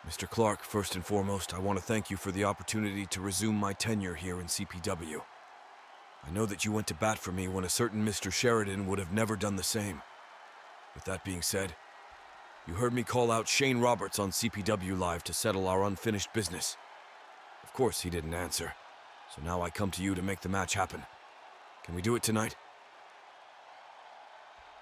Mr. Clark, first and foremost, I want to thank you for the opportunity to resume my tenure here in CPW. I know that you went to bat for me when a certain Mr. Sheridan would have never done the same. With that being said, you heard me call out Shane Roberts on CPW Live to settle our unfinished business. Of course he didn't answer, so now I come to you to make the match happen. Can we do it tonight?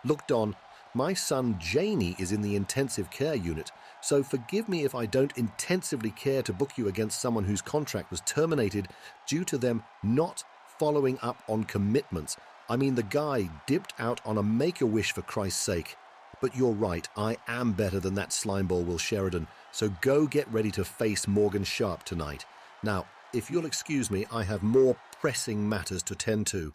Look, Don, my son Janie is in the intensive care unit, so forgive me if I don't intensively care to book you against someone whose contract was terminated due to them not following up on commitments. I mean, the guy dipped out on a make-a-wish for Christ's sake. But you're right, I am better than that slimeball Will Sheridan, so go get ready to face Morgan Sharp tonight. Now, if you'll excuse me, I have more pressing matters to tend to.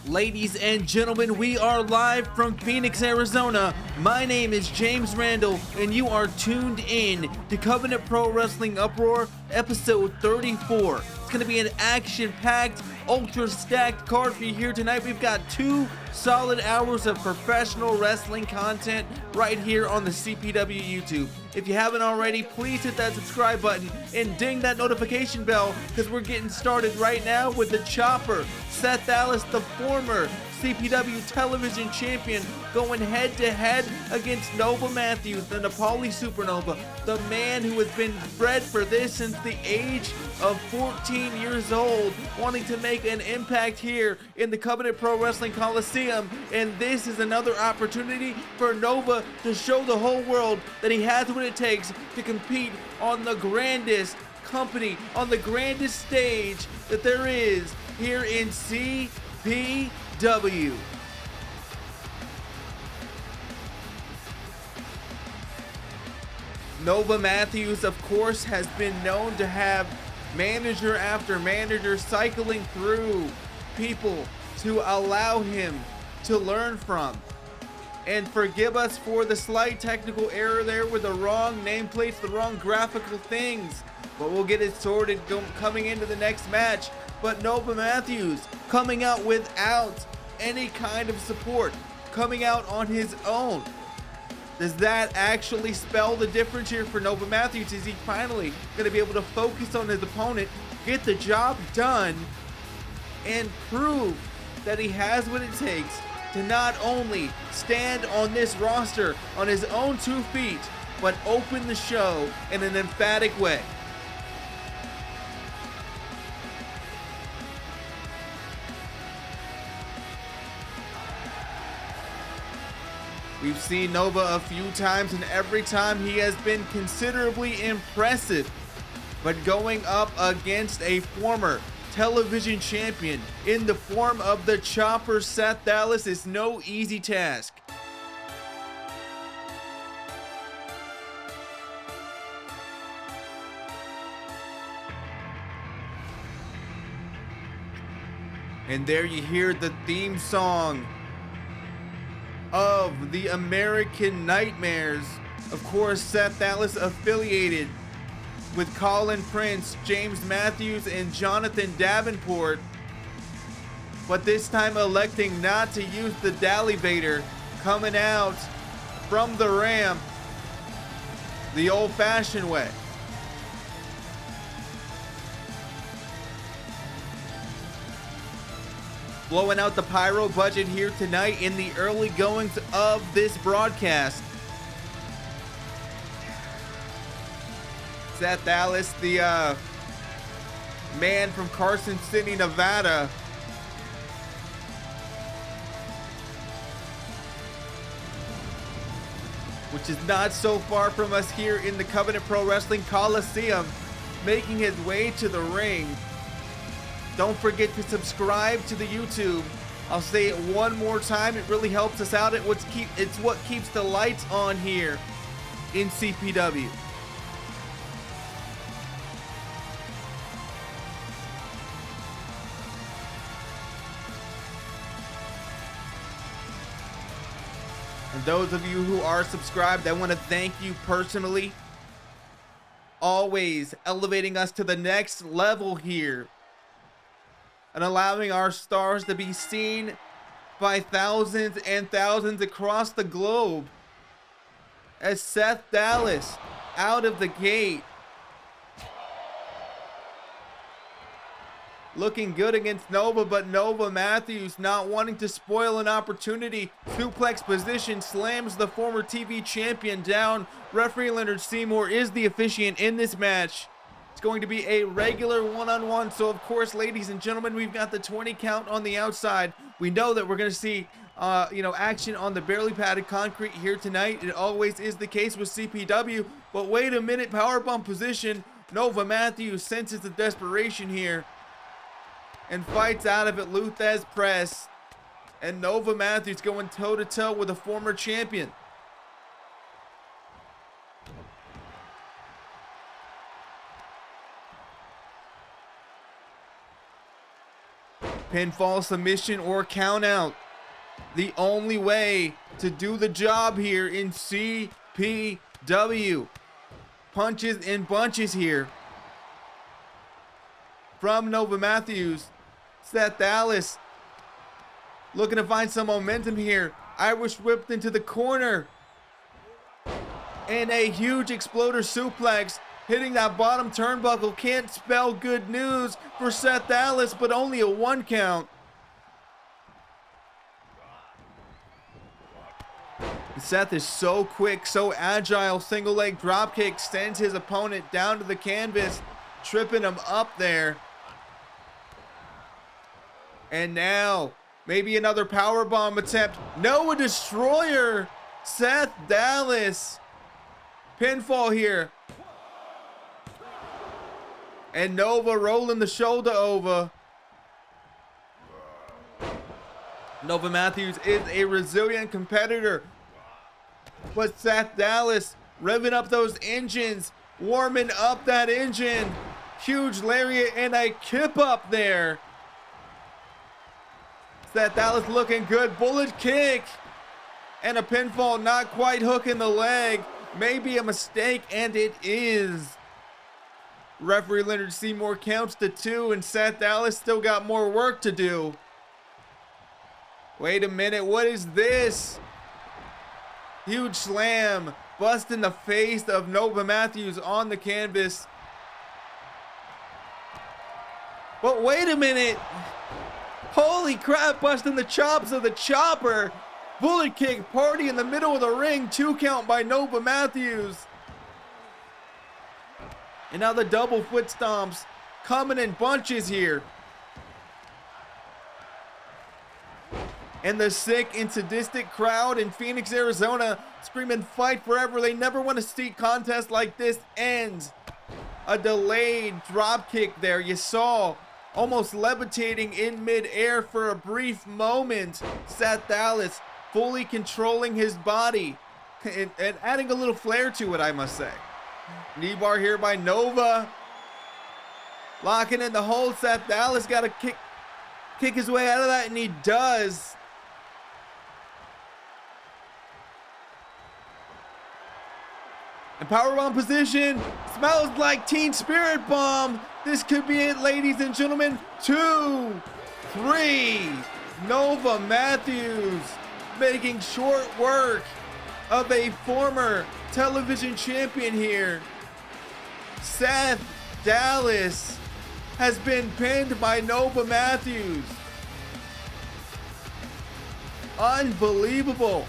Ladies and gentlemen, we are live from Phoenix, Arizona. My name is James Randall, and you are tuned in to Covenant Pro Wrestling Uproar, episode 34. It's going to be an action-packed, ultra-stacked card for you here tonight. We've got 2 solid hours of professional wrestling content right here on the CPW YouTube. If you haven't already, please hit that subscribe button and ding that notification bell, because we're getting started right now with the Chopper, Seth Dallas, the former CPW television champion, going head-to-head against Nova Matthews, the Nepali Supernova, the man who has been bred for this since the age of 14 years old, wanting to make an impact here in the Covenant Pro Wrestling Coliseum. And this is another opportunity for Nova to show the whole world that he has what it takes to compete on the grandest company, on the grandest stage that there is here in CPW. Nova Matthews, of course, has been known to have manager after manager cycling through people to allow him to learn from. And forgive us for the slight technical error there with the wrong nameplates, the wrong graphical things, but we'll get it sorted coming into the next match. But Nova Matthews coming out without any kind of support, coming out on his own. Does that actually spell the difference here for Nova Matthews? Is he finally going to be able to focus on his opponent, get the job done, and prove that he has what it takes to not only stand on this roster on his own 2 feet, but open the show in an emphatic way? We've seen Nova a few times, and every time he has been considerably impressive. But going up against a former television champion in the form of the Chopper, Seth Dallas, is no easy task. And there you hear the theme song of the American Nightmares. Of course, Seth Dallas affiliated with Colin Prince, James Matthews, and Jonathan Davenport, but this time electing not to use the Dallyvator, coming out from the ramp the old-fashioned way. Blowing out the pyro budget here tonight in the early goings of this broadcast. Seth Dallas, the man from Carson City, Nevada, which is not so far from us here in the Covenant Pro Wrestling Coliseum, making his way to the ring. Don't forget to subscribe to the YouTube. I'll say it one more time. It really helps us out. It's what keeps the lights on here in CPW. And those of you who are subscribed, I want to thank you personally. Always elevating us to the next level here, and allowing our stars to be seen by thousands and thousands across the globe. As Seth Dallas out of the gate. Looking good against Nova, but Nova Matthews not wanting to spoil an opportunity. Suplex position, slams the former TV champion down. Referee Leonard Seymour is the officiant in this match. It's going to be a regular one-on-one. So of course, ladies and gentlemen, we've got the 20 count on the outside. We know that we're going to see action on the barely padded concrete here tonight. It always is the case with CPW. But wait a minute, powerbomb position. Nova Matthews senses the desperation here and fights out of it. Luthez press. And Nova Matthews going toe-to-toe with a former champion. Pinfall, submission, or count out. The only way to do the job here in CPW. Punches in bunches here from Nova Matthews. Seth Dallas looking to find some momentum here. Irish whipped into the corner. And a huge exploder suplex hitting that bottom turnbuckle. Can't spell good news for Seth Dallas, but only a 1 count. Seth is so quick, so agile. Single leg dropkick sends his opponent down to the canvas, tripping him up there. And now, maybe another powerbomb attempt. No, a destroyer. Seth Dallas. Pinfall here. And Nova rolling the shoulder over. Nova Matthews is a resilient competitor. But Seth Dallas revving up those engines. Warming up that engine. Huge lariat and a kip up there. Seth Dallas looking good. Bullet kick. And a pinfall, not quite hooking the leg. Maybe a mistake, and it is. Referee Leonard Seymour counts to 2, and Seth Dallas still got more work to do. Wait a minute, what is this? Huge slam, busting the face of Nova Matthews on the canvas. But wait a minute. Holy crap, busting the chops of the chopper. Bullet kick, party in the middle of the ring. 2 count by Nova Matthews. And now the double foot stomps coming in bunches here. And the sick and sadistic crowd in Phoenix, Arizona screaming fight forever. They never want to see contests like this end. A delayed drop kick there. You saw almost levitating in midair for a brief moment. Seth Dallas fully controlling his body and adding a little flair to it, I must say. Knee bar here by Nova. Locking in the hold. Seth Dallas got to kick his way out of that, and he does. And powerbomb position. Smells like Teen Spirit Bomb. This could be it, ladies and gentlemen. 2, 3. Nova Matthews making short work of a former television champion here. Seth Dallas has been pinned by Nova Matthews. Unbelievable.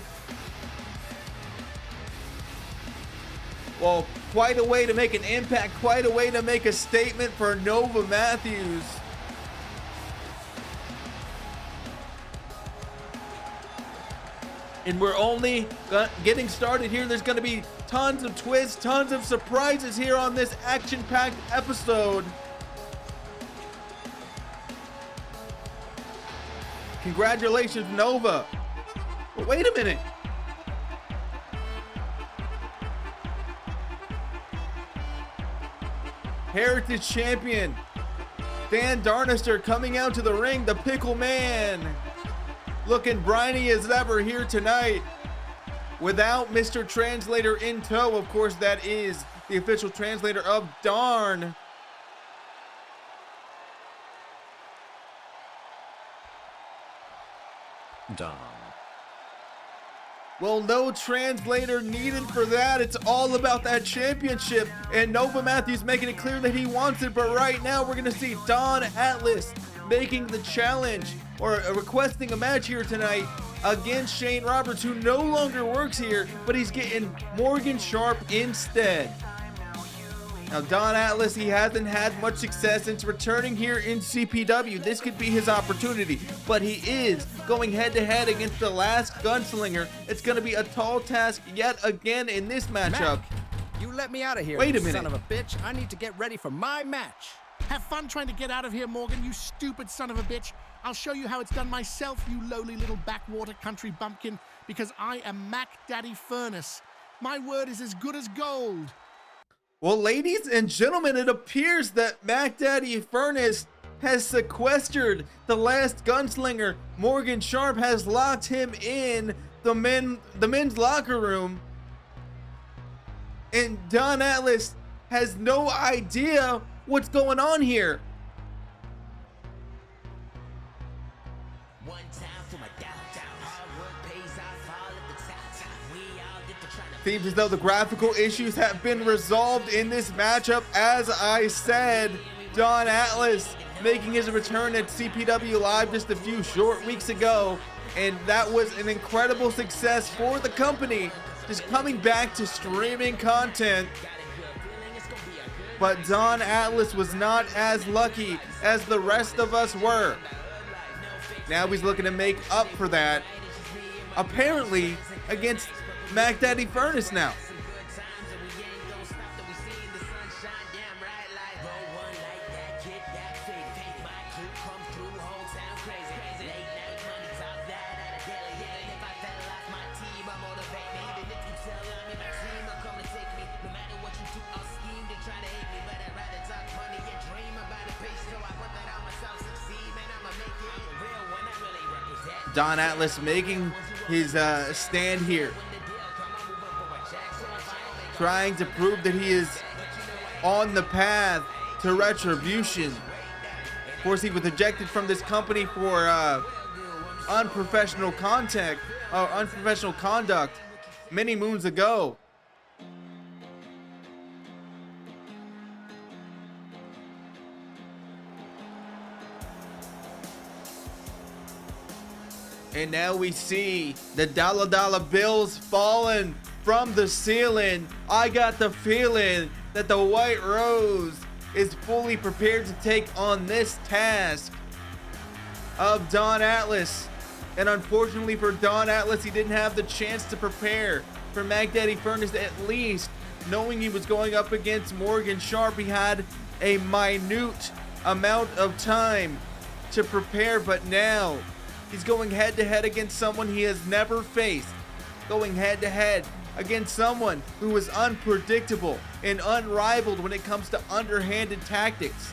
Well, quite a way to make an impact, quite a way to make a statement for Nova Matthews. And we're only getting started here. There's going to be tons of twists, tons of surprises here on this action-packed episode. Congratulations, Nova. But wait a minute. Heritage Champion Dan Darnister coming out to the ring. The Pickle Man looking briny as ever here tonight without Mr. Translator in tow. Of course, that is the official translator of Darn. Darn. Well, no translator needed for that. It's all about that championship. And Nova Matthews making it clear that he wants it. But right now, we're going to see Don Atlas making the challenge or requesting a match here tonight against Shane Roberts, who no longer works here, but he's getting Morgan Sharp instead. Now, Don Atlas, he hasn't had much success since returning here in CPW. This could be his opportunity, but he is going head-to-head against the last gunslinger. It's going to be a tall task yet again in this matchup. Mac, you let me out of here, Wait a you minute. son of a bitch. I need to get ready for my match. Have fun trying to get out of here, Morgan, you stupid son of a bitch. I'll show you how it's done myself, you lowly little backwater country bumpkin, because I am Mac Daddy Furnace. My word is as good as gold. Well, ladies and gentlemen, it appears that Mac Daddy Furnace has sequestered the last gunslinger. Morgan Sharp has locked him in the men's locker room. And Don Atlas has no idea what's going on here. Seems as though the graphical issues have been resolved in this matchup. As I said, Don Atlas making his return at CPW Live just a few short weeks ago, and that was an incredible success for the company, just coming back to streaming content. But Don Atlas was not as lucky as the rest of us were. Now he's looking to make up for that, apparently against Mac Daddy Furnace now. Don Atlas making his stand here, trying to prove that he is on the path to retribution. Of course, he was ejected from this company for unprofessional conduct many moons ago. And now we see the dollar bills falling from the ceiling. I got the feeling that the White Rose is fully prepared to take on this task of Don Atlas. And unfortunately for Don Atlas, he didn't have the chance to prepare for Mac Daddy Furnace, at least knowing he was going up against Morgan Sharp. He had a minute amount of time to prepare, but now he's going head-to-head against someone he has never faced. Going head-to-head against someone who is unpredictable and unrivaled when it comes to underhanded tactics.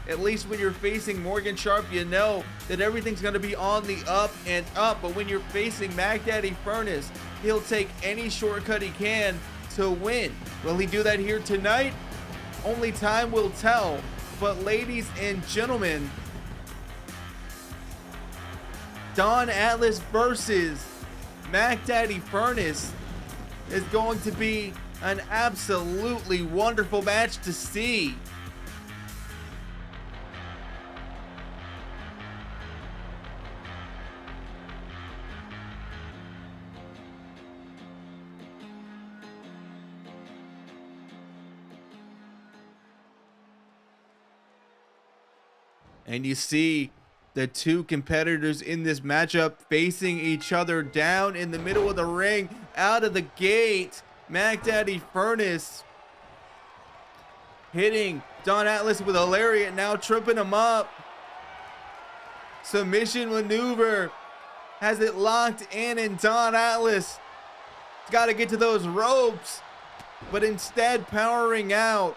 At least when you're facing Morgan Sharp, you know that everything's going to be on the up and up. But when you're facing Mac Daddy Furnace, he'll take any shortcut he can to win. Will he do that here tonight? Only time will tell. But ladies and gentlemen, Don Atlas versus Mac Daddy Furnace is going to be an absolutely wonderful match to see. And you see the two competitors in this matchup facing each other down in the middle of the ring. Out of the gate, Mac Daddy Furnace hitting Don Atlas with a lariat, now tripping him up. Submission maneuver has it locked in, and Don Atlas has got to get to those ropes, but instead powering out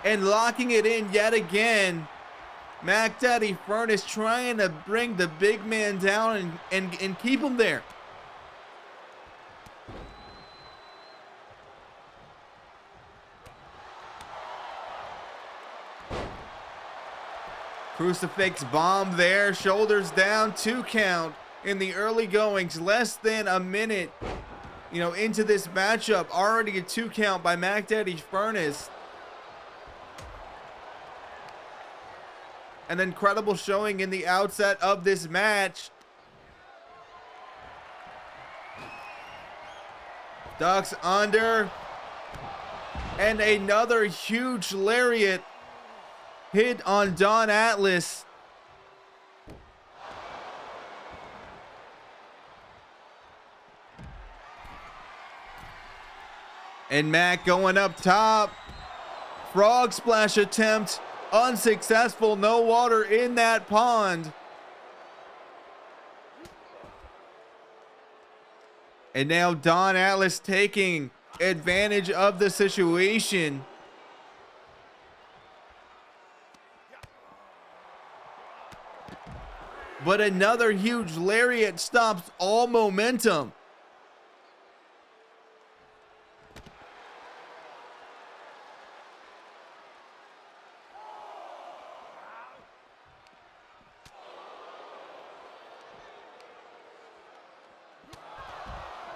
and locking it in yet again. Mac Daddy Furnace trying to bring the big man down and keep him there. Crucifix bomb there, shoulders down, 2 count in the early goings, less than a minute, into this matchup. Already a 2 count by Mac Daddy Furnace. An incredible showing in the outset of this match. Ducks under. And another huge lariat hit on Don Atlas. And Mac going up top. Frog splash attempt unsuccessful. No water in that pond. And now Don Atlas taking advantage of the situation. But another huge lariat stops all momentum.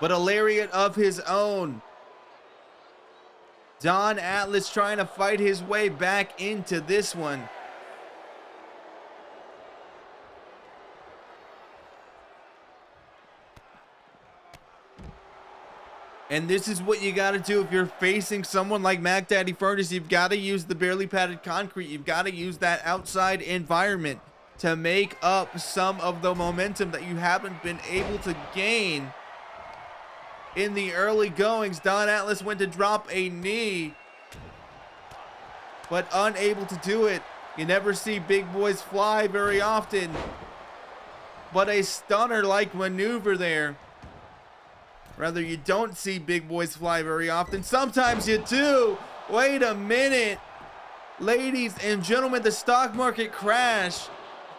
But a lariat of his own. Don Atlas trying to fight his way back into this one. And this is what you got to do if you're facing someone like Mac Daddy Furnace. You've got to use the barely padded concrete. You've got to use that outside environment to make up some of the momentum that you haven't been able to gain in the early goings. Don Atlas went to drop a knee, but unable to do it. You never see big boys fly very often, but a stunner-like maneuver there. Rather, you don't see big boys fly very often. Sometimes you do. Wait a minute. Ladies and gentlemen, the stock market crash.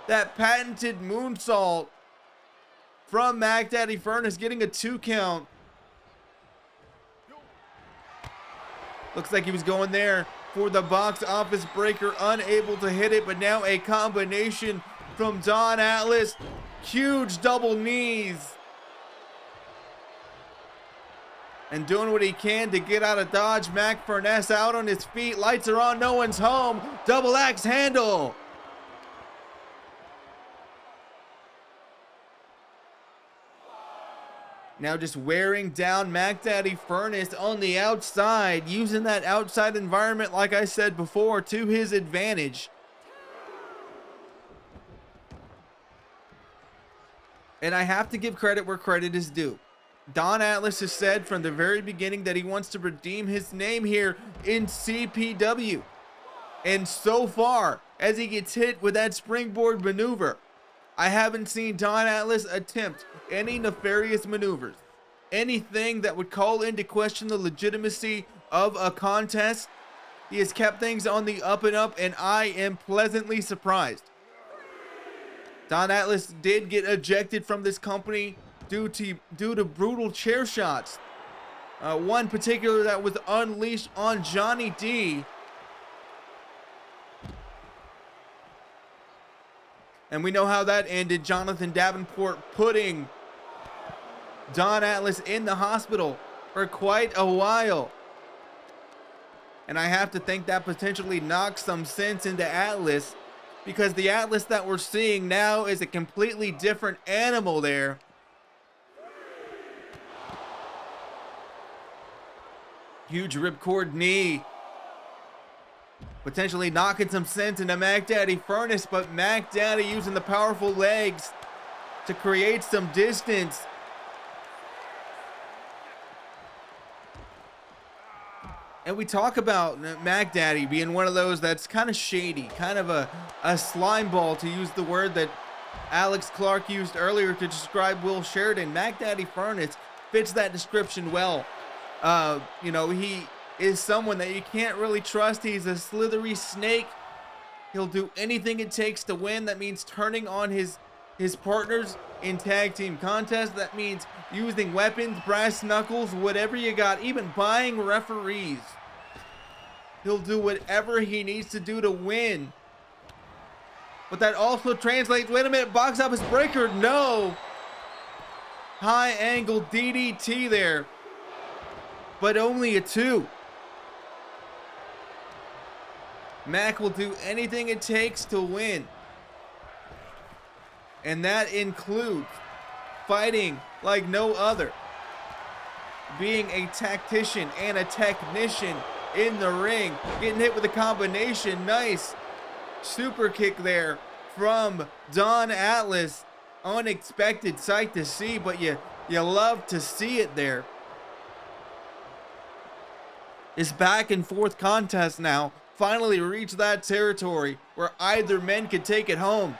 That patented moonsault from Mac Daddy Furnace getting a 2 count. Looks like he was going there for the box office breaker. Unable to hit it, but now a combination from Don Atlas. Huge double knees. And doing what he can to get out of dodge. Mac Furnace out on his feet. Lights are on. No one's home. Double axe handle. Now just wearing down Mac Daddy Furnace on the outside. Using that outside environment, like I said before, to his advantage. And I have to give credit where credit is due. Don Atlas has said from the very beginning that he wants to redeem his name here in CPW. And so far, as he gets hit with that springboard maneuver, I haven't seen Don Atlas attempt any nefarious maneuvers. Anything that would call into question the legitimacy of a contest. He has kept things on the up and up, and I am pleasantly surprised. Don Atlas did get ejected from this company due to brutal chair shots. One particular that was unleashed on Johnny D. And we know how that ended. Jonathan Davenport putting Don Atlas in the hospital for quite a while. And I have to think that potentially knocked some sense into Atlas, because the Atlas that we're seeing now is a completely different animal there. Huge ripcord knee. Potentially knocking some sense into Mac Daddy Furnace, but Mac Daddy using the powerful legs to create some distance. And we talk about Mac Daddy being one of those that's kind of shady, kind of a slime ball, to use the word that Alex Clark used earlier to describe Will Sheridan. Mac Daddy Furnace fits that description well. He is someone that you can't really trust. He's a slithery snake. He'll do anything it takes to win. That means turning on his partners in tag team contests. That means using weapons, brass knuckles, whatever you got, even buying referees. He'll do whatever he needs to do to win. But that also translates, wait a minute, box office breaker, no. High angle DDT there, but only a 2. Mac will do anything it takes to win. And that includes fighting like no other. Being a tactician and a technician in the ring. Getting hit with a combination. Nice super kick there from Don Atlas. Unexpected sight to see, but you love to see it there. This back and forth contest now finally reached that territory where either men could take it home.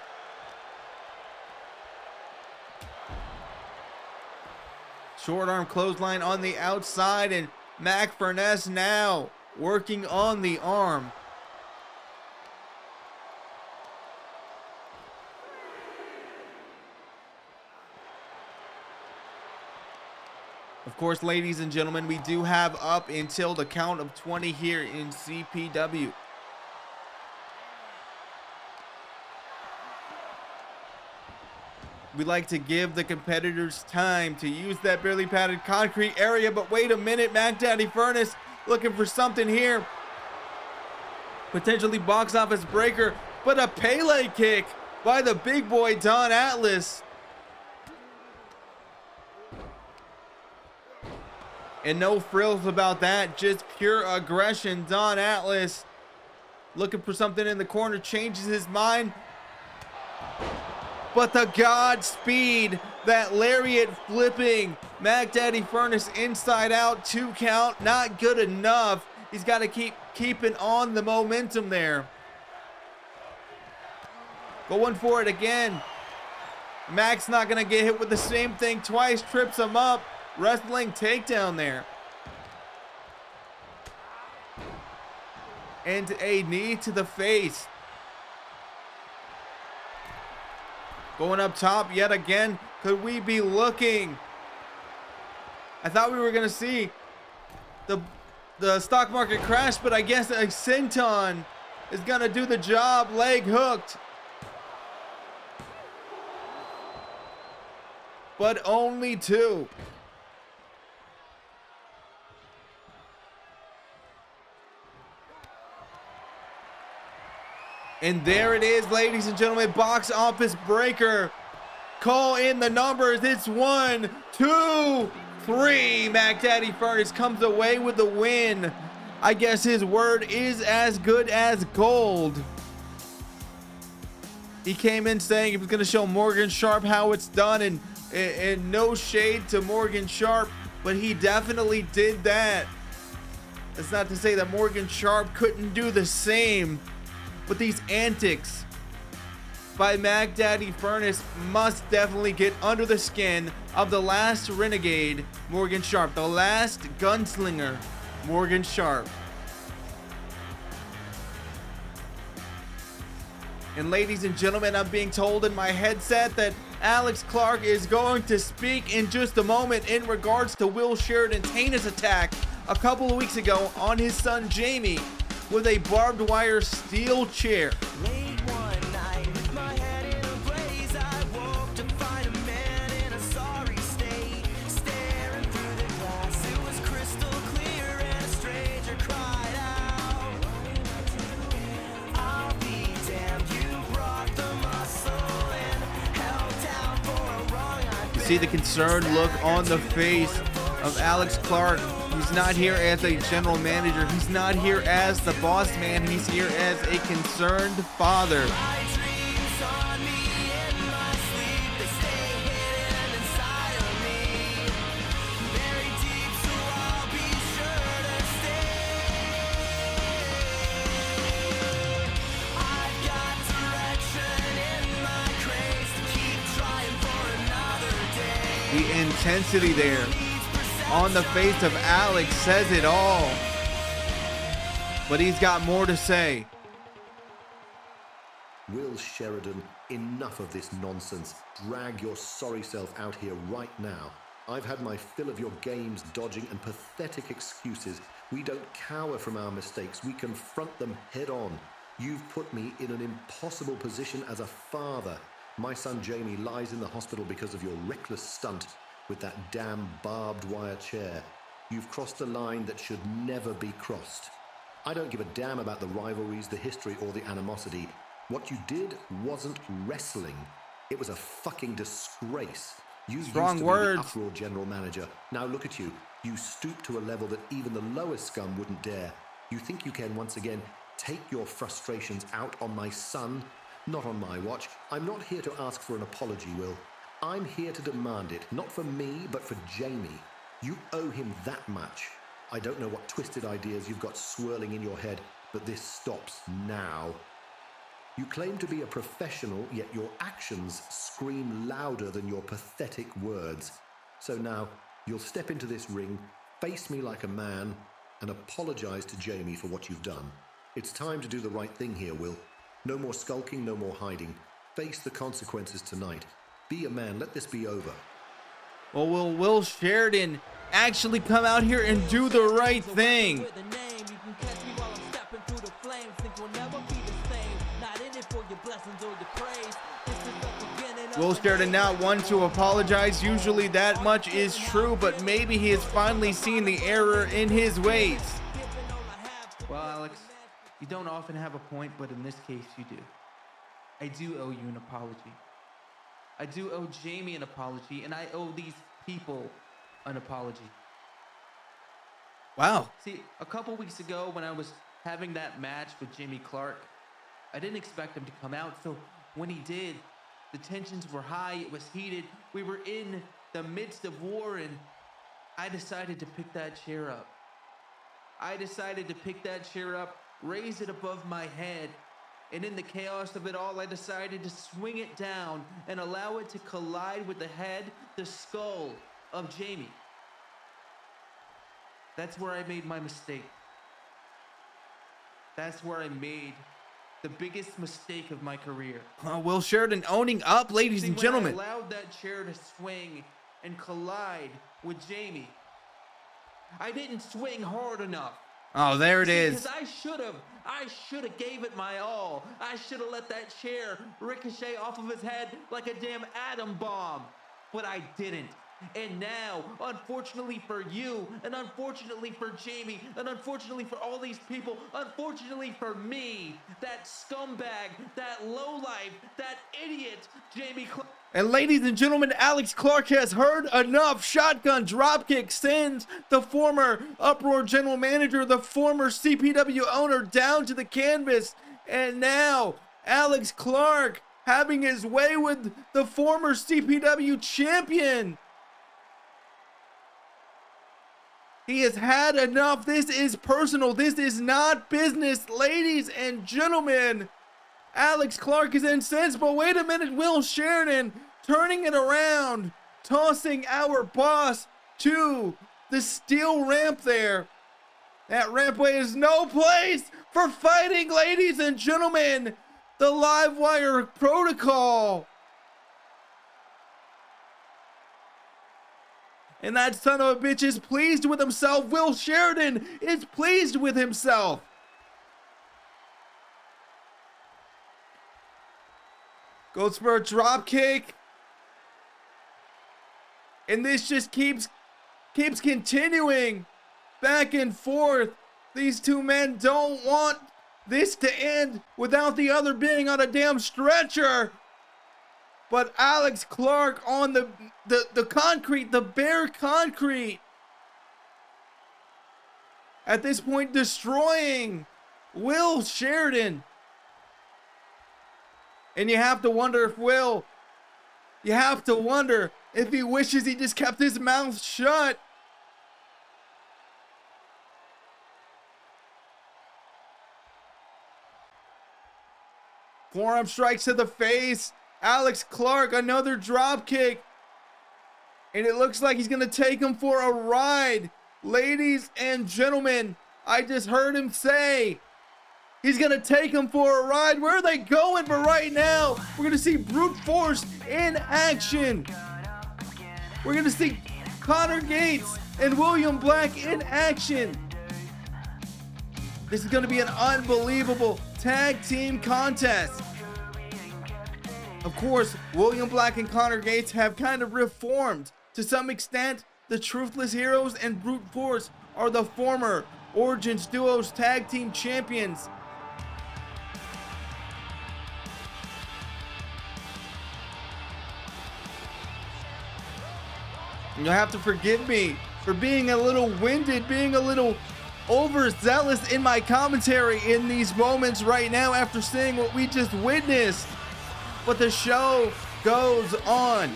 Short arm clothesline on the outside, and Mac Furness now working on the arm. Of course, ladies and gentlemen, we do have up until the count of 20 here in CPW. We like to give the competitors time to use that barely padded concrete area, but wait a minute, Mac Daddy Furnace looking for something here. Potentially box office breaker, but a Pele kick by the big boy Don Atlas. And no frills about that, just pure aggression. Don Atlas looking for something in the corner, changes his mind. But the Godspeed, that lariat flipping Mac Daddy Furnace inside out, 2 count, not good enough. He's got to keep keeping on the momentum there. Going for it again. Mac's not going to get hit with the same thing twice, trips him up. Wrestling takedown there. And a knee to the face. Going up top yet again. Could we be looking? I thought we were going to see the stock market crash, but I guess a senton is going to do the job. Leg hooked. But only 2. And there it is, ladies and gentlemen, box office breaker. Call in the numbers. It's 1, 2, 3. Mac Daddy Furnace comes away with the win. I guess his word is as good as gold. He came in saying he was going to show Morgan Sharp how it's done, and no shade to Morgan Sharp, but he definitely did that. That's not to say that Morgan Sharp couldn't do the same. But these antics by Mac Daddy Furnace must definitely get under the skin of the last renegade, Morgan Sharp, the last gunslinger, Morgan Sharp. And ladies and gentlemen, I'm being told in my headset that Alex Clark is going to speak in just a moment in regards to Will Sheridan's heinous attack a couple of weeks ago on his son Jamie with a barbed wire steel chair. Late one night with my head in a blaze, I woke to find a man in a sorry state, staring through the glass. It was crystal clear and a stranger cried out, I'll be damned, you brought the muscle and held down for a wrong. You see the concerned look on the face of Alex Clark. He's not here as a general manager. He's not here as the boss man. He's here as a concerned father. The intensity there on the face of Alex says it all. But he's got more to say. Will Sheridan, enough of this nonsense. Drag your sorry self out here right now. I've had my fill of your games, dodging, and pathetic excuses. We don't cower from our mistakes. We confront them head on. You've put me in an impossible position as a father. My son Jamie lies in the hospital because of your reckless stunt with that damn barbed wire chair. You've crossed a line that should never be crossed. I don't give a damn about the rivalries, the history, or the animosity. What you did wasn't wrestling. It was a fucking disgrace. You Strong used to words. be the Uproar general manager. Now look at you. You stoop to a level that even the lowest scum wouldn't dare. You think you can once again take your frustrations out on my son? Not on my watch. I'm not here to ask for an apology, Will. I'm here to demand it, not for me, but for Jamie. You owe him that much. I don't know what twisted ideas you've got swirling in your head, but this stops now. You claim to be a professional, yet your actions scream louder than your pathetic words. So now, you'll step into this ring, face me like a man, and apologize to Jamie for what you've done. It's time to do the right thing here, Will. No more skulking, no more hiding. Face the consequences tonight. Be a man, let this be over. Well, will Will Sheridan actually come out here and do the right thing? With a name, you can catch me while I'm stepping through the flames. Things will never be the same. Not in it for your blessings or your praise. This is the beginning of Will the Sheridan not one to apologize. Usually that much is true, but maybe he has finally seen the error in his ways. Well, Alex, you don't often have a point, but in this case you do. I do owe you an apology. I do owe Jamie an apology, and I owe these people an apology. Wow. See, a couple weeks ago when I was having that match with Jamie Clark, I didn't expect him to come out, so when he did, the tensions were high, it was heated, we were in the midst of war, and I decided to pick that chair up. I decided to pick that chair up, raise it above my head, and in the chaos of it all, I decided to swing it down and allow it to collide with the head, the skull of Jamie. That's where I made my mistake. That's where I made the biggest mistake of my career. Will Sheridan owning up, ladies and gentlemen. When I allowed that chair to swing and collide with Jamie, I didn't swing hard enough. Oh, there it is. Because I should have gave it my all. I should have let that chair ricochet off of his head like a damn atom bomb. But I didn't. And now, unfortunately for you, and unfortunately for Jamie, and unfortunately for all these people, unfortunately for me, that scumbag, that lowlife, that idiot, Jamie Clark. And ladies and gentlemen, Alex Clark has heard enough. Shotgun dropkick sends the former Uproar general manager, the former CPW owner, down to the canvas. And now, Alex Clark having his way with the former CPW champion. He has had enough. This is personal. This is not business, ladies and gentlemen. Alex Clark is incensed, but wait a minute, Will Sheridan turning it around, tossing our boss to the steel ramp there. That rampway is no place for fighting, ladies and gentlemen. The live wire protocol. And that son of a bitch is pleased with himself. Will Sheridan is pleased with himself. Gold Spur drop kick. And this just keeps continuing back and forth. These two men don't want this to end without the other being on a damn stretcher. But Alex Clark on the concrete, the bare concrete. At this point, destroying Will Sheridan. And you have to wonder if you have to wonder if he wishes he just kept his mouth shut. Forearm strikes to the face. Alex Clark, another drop kick. And it looks like he's going to take him for a ride. Ladies and gentlemen, I just heard him say he's going to take him for a ride. Where are they going? But right now, we're going to see brute force in action. We're going to see Connor Gates and William Black in action. This is going to be an unbelievable tag team contest. Of course, William Black and Connor Gates have kind of reformed. To some extent, the Truthless Heroes and Brute Force are the former Origins Duos Tag Team Champions. You'll have to forgive me for being a little winded, being a little overzealous in my commentary in these moments right now after seeing what we just witnessed. But the show goes on.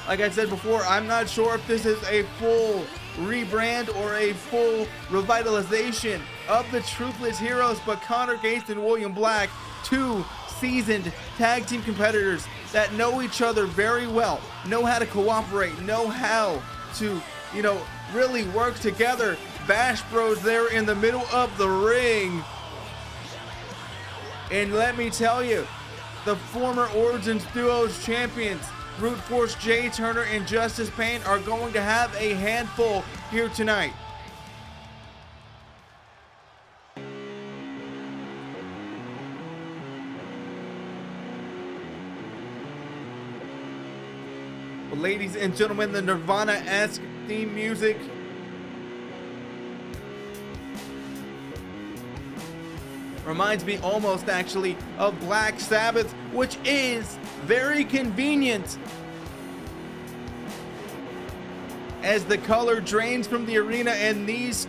Like I said before, I'm not sure if this is a full rebrand or a full revitalization of the Truthless Heroes, but Connor Gates and William Black, two seasoned tag team competitors that know each other very well, know how to cooperate, know how to, really work together. Bash Bros there in the middle of the ring. And let me tell you, the former Origins Duos champions, Brute Force Jay Turner and Justice Payne, are going to have a handful here tonight. Well, ladies and gentlemen, the Nirvana-esque theme music reminds me almost actually of Black Sabbath, which is very convenient. As the color drains from the arena and these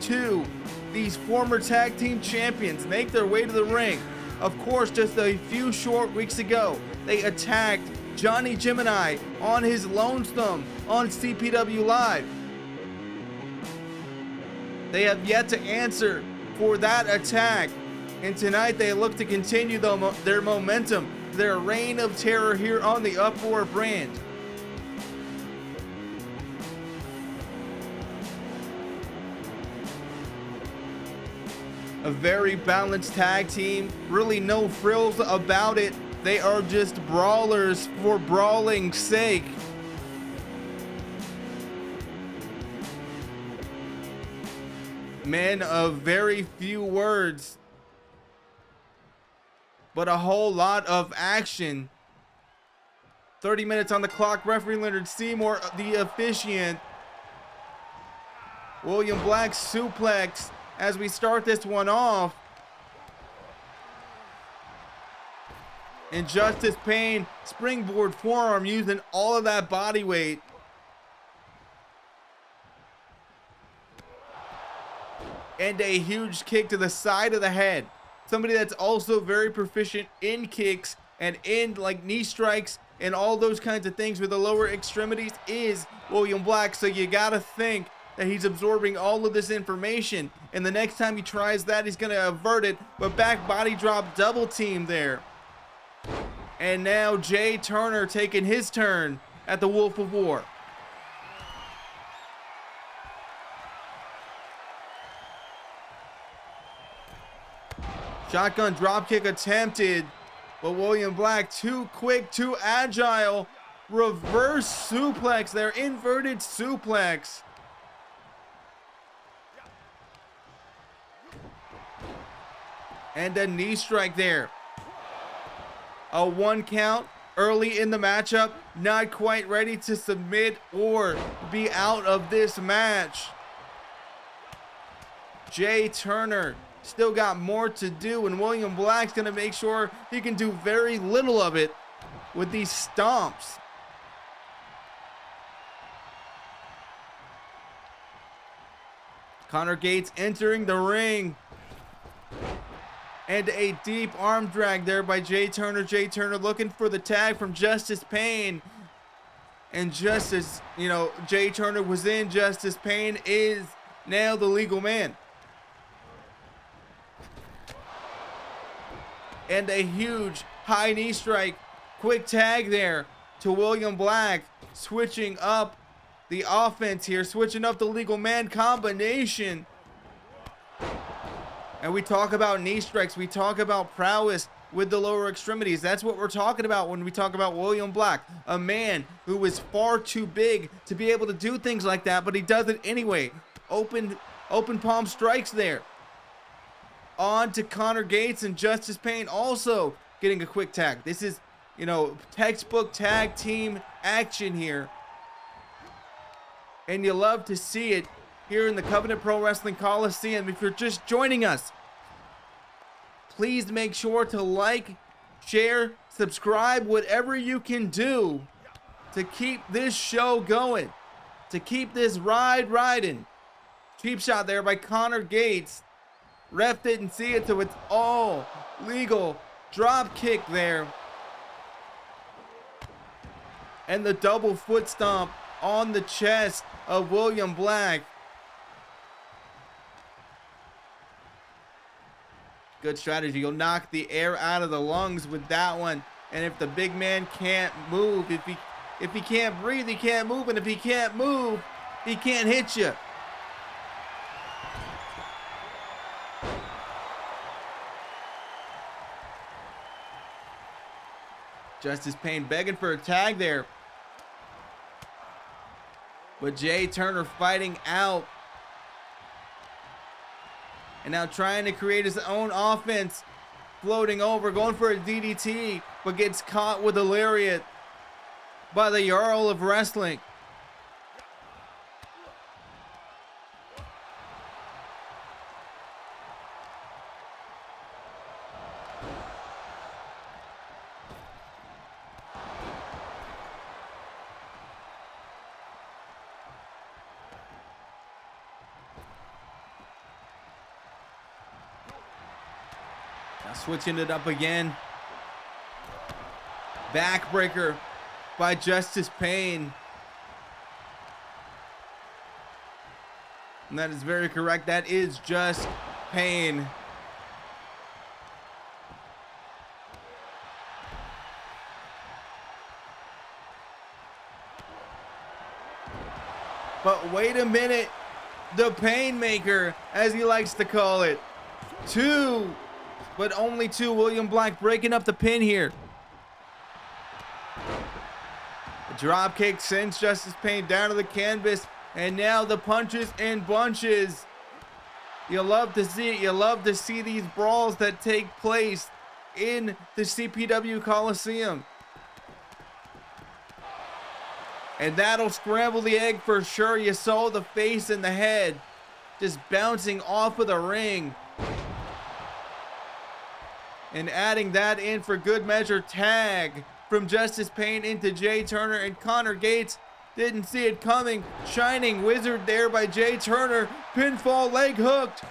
former tag team champions, make their way to the ring. Of course, just a few short weeks ago, they attacked Johnny Gemini on his lonesome on CPW Live. They have yet to answer for that attack. And tonight they look to continue their momentum, their reign of terror here on the Uproar brand. A very balanced tag team, really no frills about it. They are just brawlers for brawling's sake. Men of very few words, but a whole lot of action. 30 minutes on the clock. Referee Leonard Seymour, the officiant. William Black suplex as we start this one off. And Justice Payne, springboard forearm, using all of that body weight. And a huge kick to the side of the head. Somebody that's also very proficient in kicks and in knee strikes and all those kinds of things with the lower extremities is William Black. So you gotta think that he's absorbing all of this information. And the next time he tries that, he's gonna avert it. But back body drop, double team there. And now Jay Turner taking his turn at the Wolf of War. Shotgun dropkick attempted, but William Black too quick, too agile. Reverse suplex there, inverted suplex. And a knee strike there. A 1 count early in the matchup. Not quite ready to submit or be out of this match. Jay Turner still got more to do, and William Black's gonna make sure he can do very little of it with these stomps. Connor Gates entering the ring. And a deep arm drag there by Jay Turner. Jay Turner looking for the tag from Justice Payne. And just as, Jay Turner was in, Justice Payne is now the legal man. And a huge high knee strike. Quick tag there to William Black. Switching up the offense here. Switching up the legal man combination. And we talk about knee strikes. We talk about prowess with the lower extremities. That's what we're talking about when we talk about William Black. A man who is far too big to be able to do things like that, but he does it anyway. Open palm strikes there. on to Connor Gates, and Justice Payne also getting a quick tag. This is, you know, textbook tag team action here. And you love to see it here in the Covenant Pro Wrestling Coliseum. If you're just joining us, please make sure to like, share, subscribe, whatever you can do to keep this show going, to keep this ride riding. Cheap shot there by Connor Gates. Ref didn't see it, so it's all legal. Drop kick there. And the double foot stomp on the chest of William Black. Good strategy. You'll knock the air out of the lungs with that one. And if the big man can't move, if he can't breathe, he can't move. And if he can't move, he can't hit you. Justice Payne begging for a tag there. But Jay Turner fighting out. And now trying to create his own offense. Floating over, going for a DDT, but gets caught with a lariat by the Jarl of Wrestling. Now switching it up again. Backbreaker by Justice Payne. And that is very correct. That is just Payne. But wait a minute. The Painmaker, as he likes to call it. Two. But only two. William Black breaking up the pin here. A drop kick sends Justice Payne down to the canvas. And now the punches in bunches. You love to see it. You love to see these brawls that take place in the CPW Coliseum. And that'll scramble the egg for sure. You saw the face and the head just bouncing off of the ring. And adding that in for good measure, tag from Justice Payne into Jay Turner, and Connor Gates didn't see it coming. Shining Wizard there by Jay Turner. Pinfall leg hooked.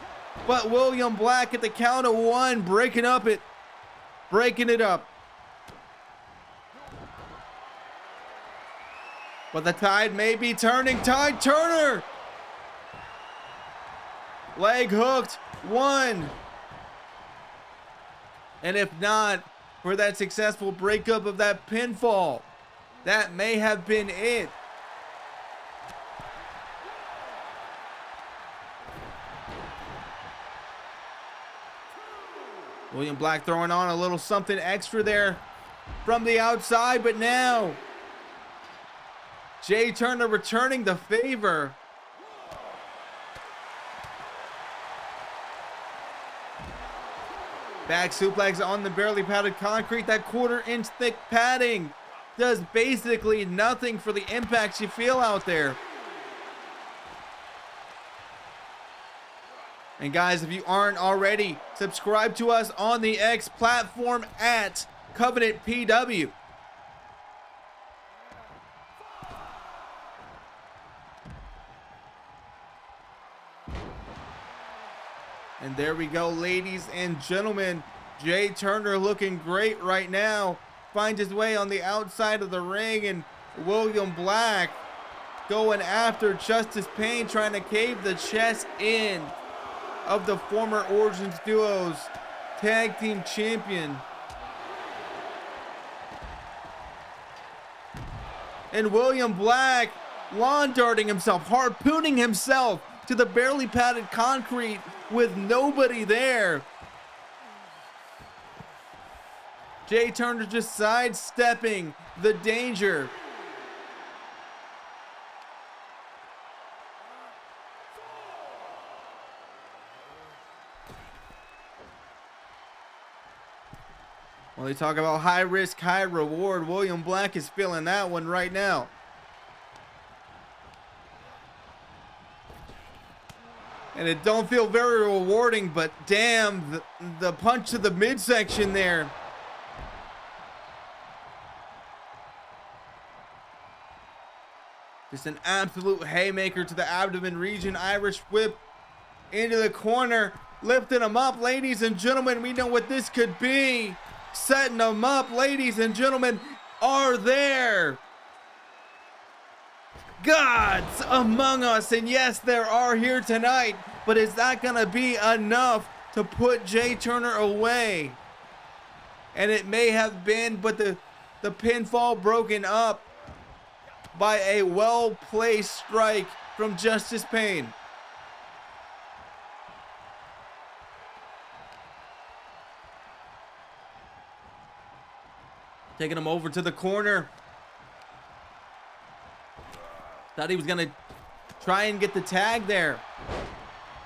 But William Black at the count of one, breaking it up. But the tide may be turning. Tide Turner. Leg hooked. One. And if not for that successful breakup of that pinfall, that may have been it. William Black throwing on a little something extra there from the outside, but now Jay Turner returning the favor. Back suplex on the barely padded concrete. That 1/4 inch thick padding does basically nothing for the impacts you feel out there. And guys, if you aren't already, subscribe to us on the X platform at Covenant PW. And there we go, ladies and gentlemen. Jay Turner looking great right now. Finds his way on the outside of the ring, and William Black going after Justice Payne, trying to cave the chest in of the former Origins Duos Tag Team Champion. And William Black lawn darting himself, harpooning himself to the barely padded concrete with nobody there. Jay Turner just sidestepping the danger. Well, they talk about high risk, high reward. William Black is feeling that one right now. And it don't feel very rewarding, but damn, the punch to the midsection there. Just an absolute haymaker to the abdomen region. Irish whip into the corner, lifting him up. Ladies and gentlemen, we know what this could be. Setting them up, ladies and gentlemen, are there gods among us? And yes, there are here tonight, but is that gonna be enough to put Jay Turner away? And it may have been, but the pinfall broken up by a well-placed strike from Justice Payne. Taking him over to the corner. Thought he was gonna try and get the tag there.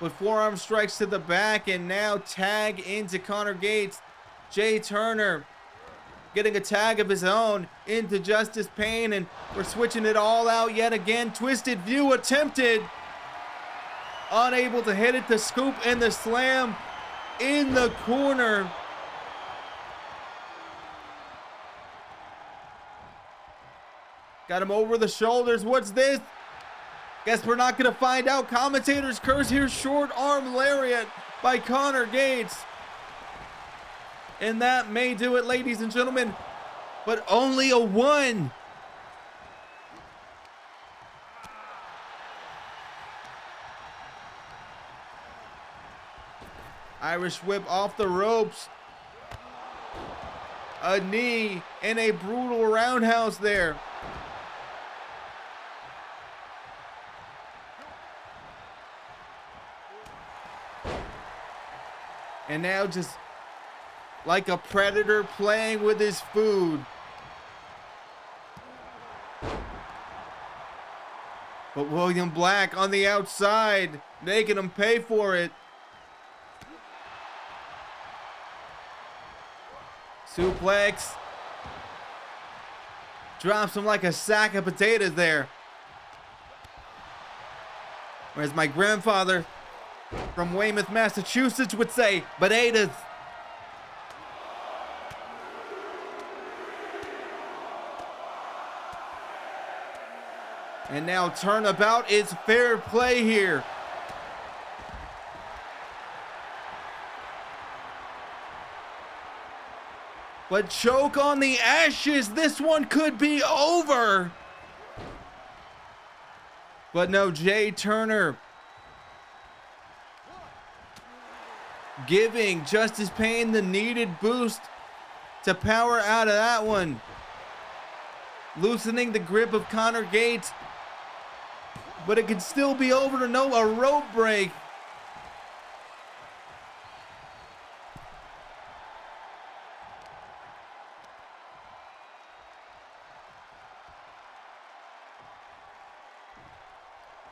But forearm strikes to the back, and now tag into Connor Gates. Jay Turner getting a tag of his own into Justice Payne, and we're switching it all out yet again. Twisted View attempted. Unable to hit it. The scoop and the slam in the corner. Got him over the shoulders. What's this? Guess we're not going to find out. Commentators curse here. Short arm lariat by Connor Gates. And that may do it, ladies and gentlemen. But only a 1. Irish whip off the ropes. A knee and a brutal roundhouse there. And now just like a predator playing with his food. But William Black on the outside, making him pay for it. Suplex. Drops him like a sack of potatoes there. Or as my grandfather from Weymouth, Massachusetts would say, potatoes. And now turnabout is fair play here. But choke on the ashes. This one could be over. But no, Jay Turner giving Justice Payne the needed boost to power out of that one. Loosening the grip of Connor Gates. But it could still be over to no, a rope break.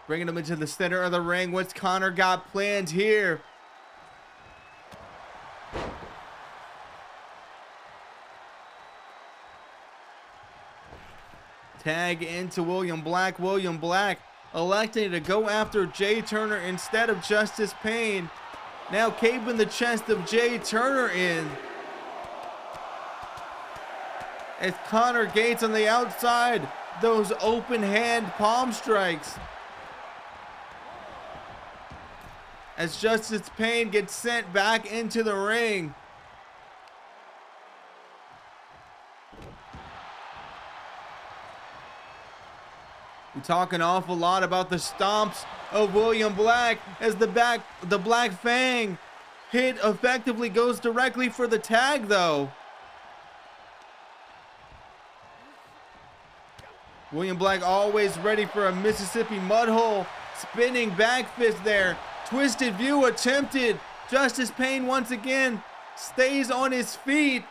Bringing him into the center of the ring. What's Connor got planned here? Tag into William Black. William Black electing to go after Jay Turner instead of Justice Payne. Now caving the chest of Jay Turner in. As Connor Gates on the outside. Those open hand palm strikes. As Justice Payne gets sent back into the ring. We talk an awful lot about the stomps of William Black as the Black Fang hit effectively goes directly for the tag though. William Black always ready for a Mississippi mud hole. Spinning back fist there. Twisted View attempted. Justice Payne once again stays on his feet.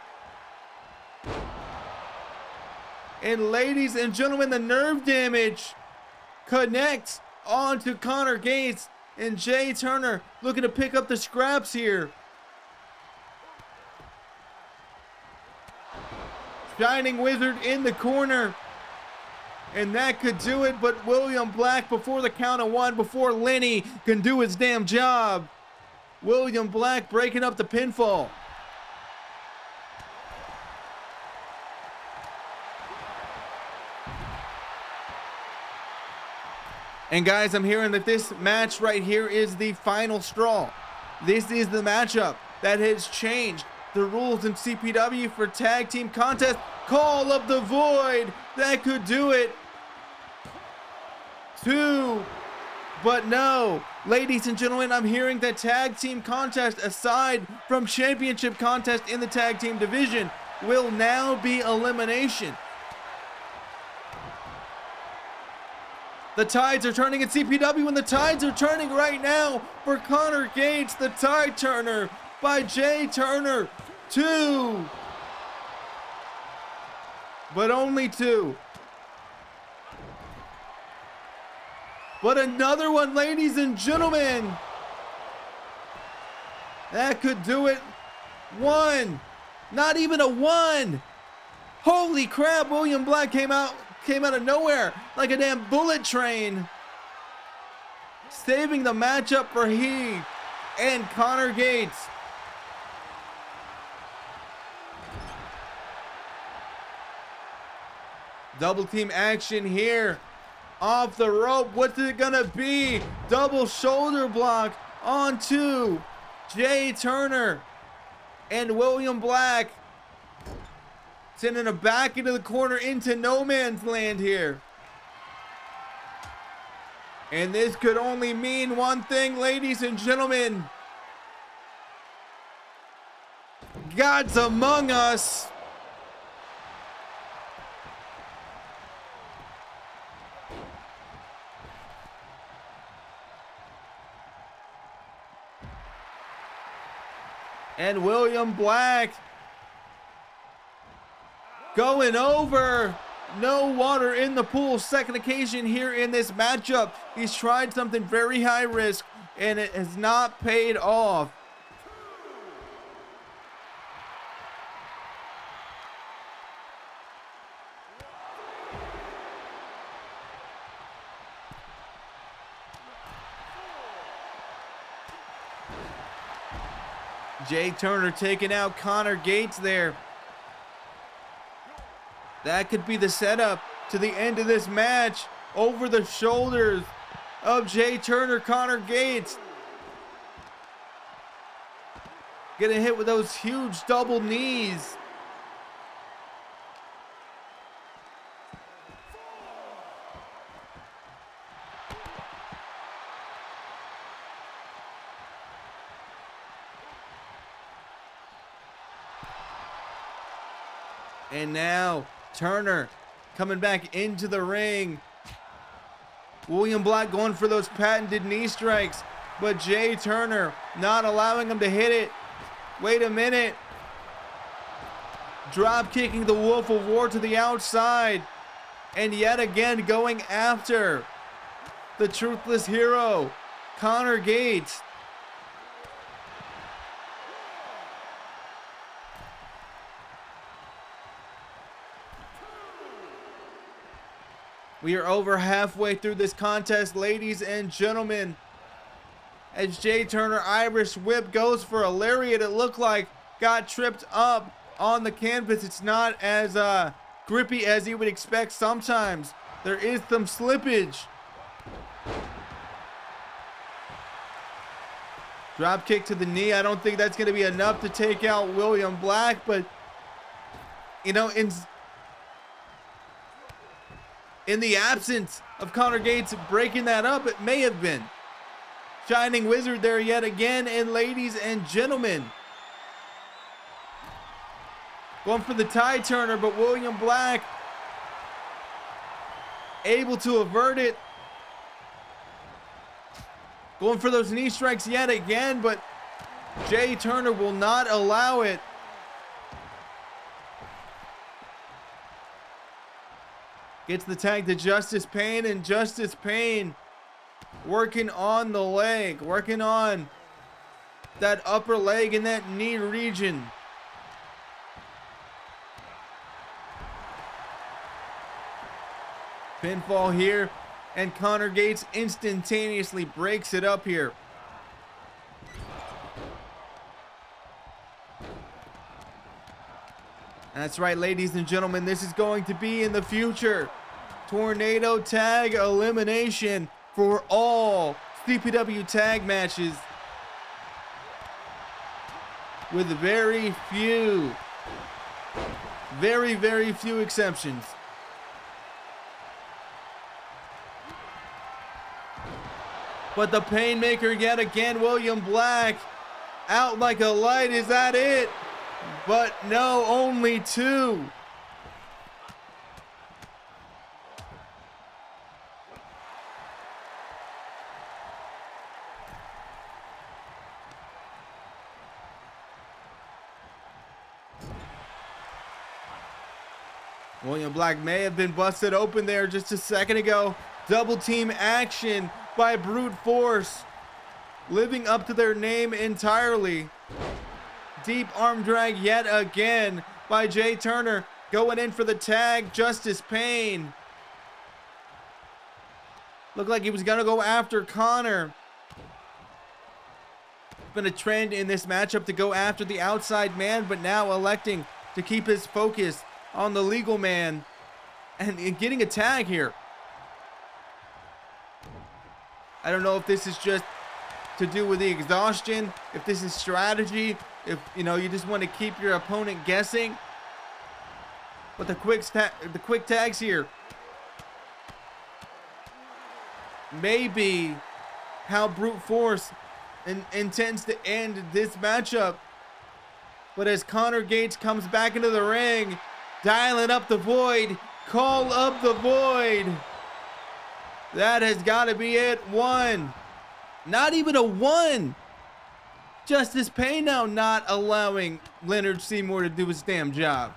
And ladies and gentlemen, the nerve damage connects onto Connor Gates, and Jay Turner looking to pick up the scraps here. Shining Wizard in the corner. And that could do it, but William Black before the count of one, before Lenny can do his damn job. William Black breaking up the pinfall. And guys, I'm hearing that this match right here is the final straw. This is the matchup that has changed the rules in CPW for tag team contest. Call of the Void, that could do it. 2, but no. Ladies and gentlemen, I'm hearing that tag team contest, aside from championship contest in the tag team division, will now be elimination. The tides are turning at CPW, and the tides are turning right now for Connor Gates, the tide turner by Jay Turner. 2, but only 2. But another one, ladies and gentlemen. That could do it. 1, not even a 1. Holy crap, William Black came out of nowhere like a damn bullet train, saving the matchup for he and Connor Gates. Double team action here. Off the rope, what's it gonna be? Double shoulder block onto Jay Turner and William Black. Sending him back into the corner into no man's land here. And this could only mean one thing, ladies and gentlemen. God's among us. And William Black going over. No water in the pool. Second occasion here in this matchup. He's tried something very high risk and it has not paid off. Jay Turner taking out Connor Gates there. That could be the setup to the end of this match. Over the shoulders of Jay Turner, Connor Gates. Getting hit with those huge double knees. And now Turner coming back into the ring. William Black going for those patented knee strikes, but Jay Turner not allowing him to hit it. Wait a minute. Drop kicking the Wolf of War to the outside. And yet again going after the truthless hero, Connor Gates. We are over halfway through this contest, ladies and gentlemen. As Jay Turner Irish whip goes for a lariat, it looked like got tripped up on the canvas. It's not as grippy as you would expect sometimes. There is some slippage. Drop kick to the knee. I don't think that's going to be enough to take out William Black, but you know, in the absence of Connor Gates breaking that up, it may have been. Shining Wizard there yet again, and ladies and gentlemen, going for the tie turner, but William Black able to avert it. Going for those knee strikes yet again, but Jay Turner will not allow it. Gets the tag to Justice Payne, and Justice Payne working on the leg, working on that upper leg and that knee region. Pinfall here, and Connor Gates instantaneously breaks it up here. That's right, ladies and gentlemen, this is going to be in the future. Tornado tag elimination for all CPW tag matches, with very few exceptions. But the Painmaker yet again, William Black, out like a light. Is that it? But no, only two. William Black may have been busted open there just a second ago. Double team action by Brute Force, living up to their name entirely. Deep arm drag yet again by Jay Turner, going in for the tag. Justice Payne looked like he was gonna go after Connor. It's been a trend in this matchup to go after the outside man, but now electing to keep his focus on the legal man and getting a tag here. I don't know if this is just to do with the exhaustion, if this is strategy, if you just want to keep your opponent guessing. But the quick tags here may be how Brute Force intends to end this matchup. But as Connor Gates comes back into the ring, dialing up the void, call up the void. That has got to be it. One. Not even a one. Justice Payne now not allowing Leonard Seymour to do his damn job.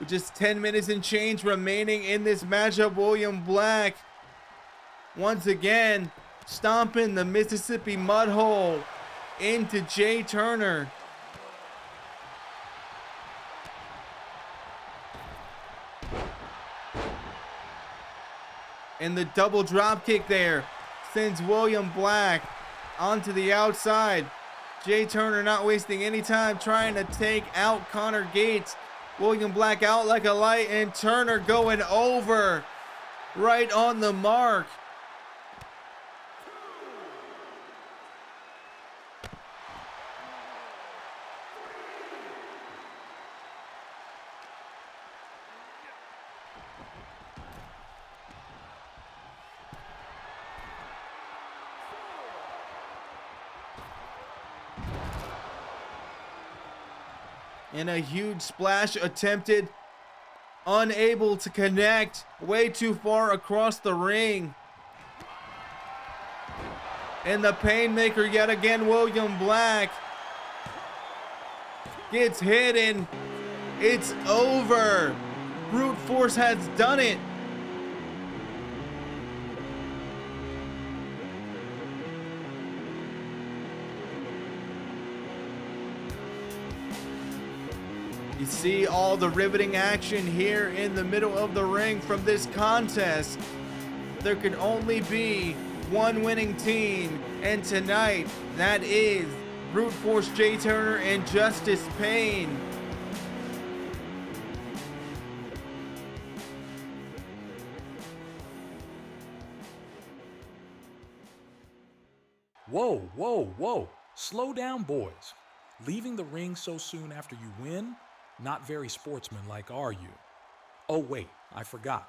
With just 10 minutes and change remaining in this matchup, William Black once again stomping the Mississippi mud hole into Jay Turner. And the double drop kick there sends William Black onto the outside. Jay Turner not wasting any time trying to take out Connor Gates. William Black out like a light, and Turner going over right on the mark. And a huge splash attempted, unable to connect, way too far across the ring. And the Painmaker yet again, William Black, gets hit and it's over. Brute Force has done it. You see all the riveting action here in the middle of the ring from this contest. There can only be one winning team, and tonight that is Brute Force Jay Turner and Justice Payne. Whoa, whoa, whoa. Slow down, boys. Leaving the ring so soon after you win? Not very sportsmanlike, are you? Oh wait, I forgot.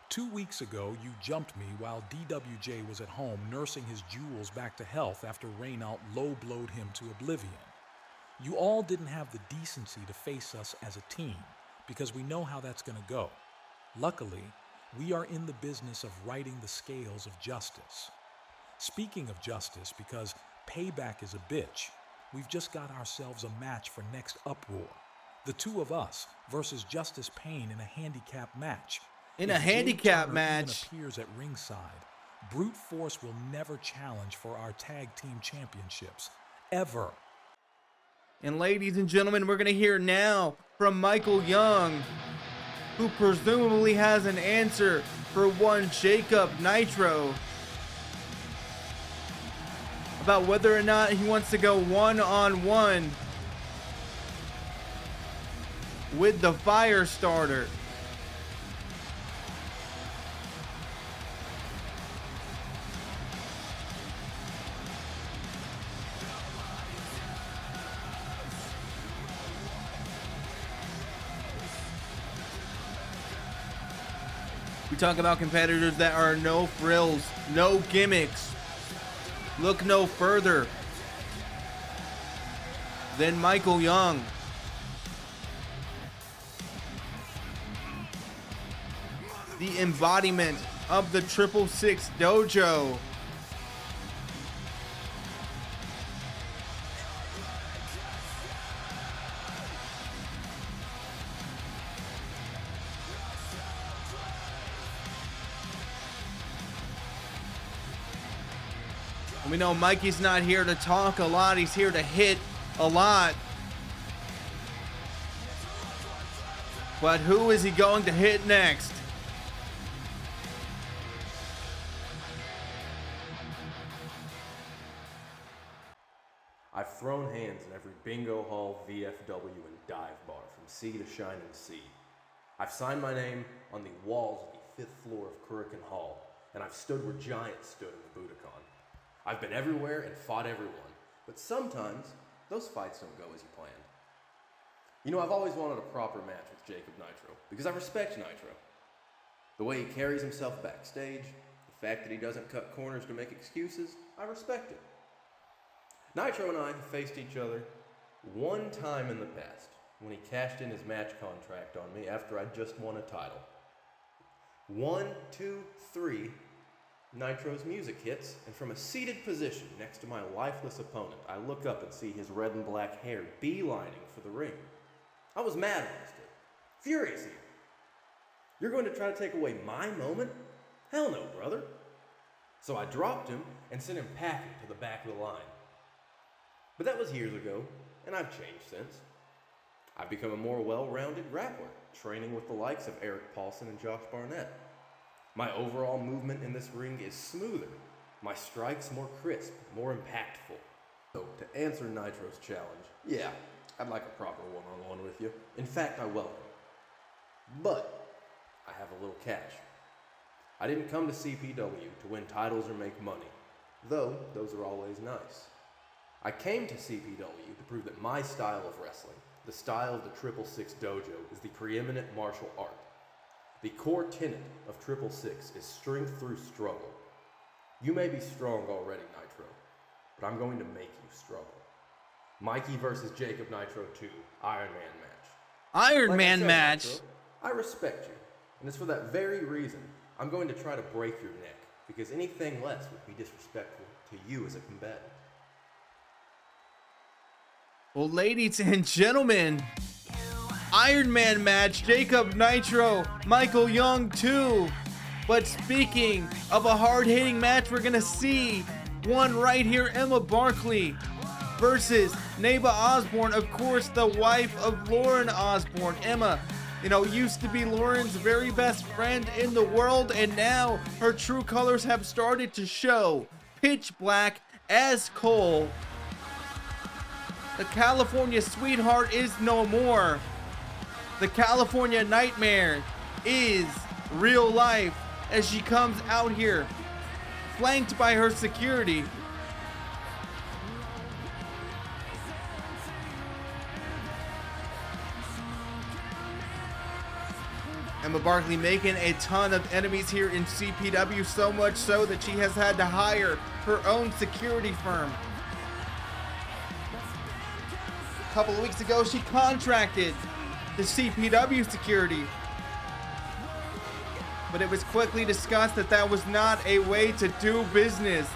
2 weeks ago, you jumped me while DWJ was at home nursing his jewels back to health after Reynolds low-blowed him to oblivion. You all didn't have the decency to face us as a team, because we know how that's gonna go. Luckily, we are in the business of righting the scales of justice. Speaking of justice, because payback is a bitch, we've just got ourselves a match for next Uproar. The two of us versus Justice Payne in a handicap match. In If a Jay handicap Turner match. even appears at ringside, Brute Force will never challenge for our tag team championships, ever. And ladies and gentlemen, we're going to hear now from Michael Young, who presumably has an answer for one Jacob Nitro, about whether or not he wants to go one-on-one with the fire starter. We talk about competitors that are no frills, no gimmicks. Look no further than Michael Young. The embodiment of the 666 dojo. And we know Mikey's not here to talk a lot, he's here to hit a lot. But who is he going to hit next? I've thrown hands in every bingo hall, VFW, and dive bar from sea to shining sea. I've signed my name on the walls of the 5th floor of Kurikan Hall, and I've stood where giants stood in the Budokan. I've been everywhere and fought everyone, but sometimes those fights don't go as you planned. You know, I've always wanted a proper match with Jacob Nitro, because I respect Nitro. The way he carries himself backstage, the fact that he doesn't cut corners to make excuses, I respect it. Nitro and I have faced each other one time in the past, when he cashed in his match contract on me after I'd just won a title. 1, 2, 3, Nitro's music hits, and from a seated position next to my lifeless opponent, I look up and see his red and black hair beelining for the ring. I was mad against it, furious even. You're going to try to take away my moment? Hell no, brother. So I dropped him and sent him packing to the back of the line. But that was years ago, and I've changed since. I've become a more well-rounded grappler, training with the likes of Eric Paulson and Josh Barnett. My overall movement in this ring is smoother, my strikes more crisp, more impactful. So, to answer Nitro's challenge, yeah, I'd like a proper one-on-one with you. In fact, I welcome it. But I have a little catch. I didn't come to CPW to win titles or make money, though those are always nice. I came to CPW to prove that my style of wrestling, the style of the 666 dojo, is the preeminent martial art. The core tenet of 666 is strength through struggle. You may be strong already, Nitro, but I'm going to make you struggle. Mikey versus Jacob Nitro 2, Iron Man match. Iron Like Man I said, match? Nitro, I respect you, and it's for that very reason I'm going to try to break your neck, because anything less would be disrespectful to you as a combatant. Well, ladies and gentlemen, Iron Man match, Jacob Nitro, Michael Young 2. But speaking of a hard-hitting match, we're gonna see one right here, Emma Barkley versus Neba Osborne, of course, the wife of Lauren Osborne. Emma, you know, used to be Lauren's very best friend in the world, and now her true colors have started to show. Pitch black as coal. The California sweetheart is no more. The California nightmare is real life as she comes out here, flanked by her security. Emma Barkley making a ton of enemies here in CPW, so much so that she has had to hire her own security firm. A couple of weeks ago, she contracted the CPW security, but it was quickly discussed that that was not a way to do business.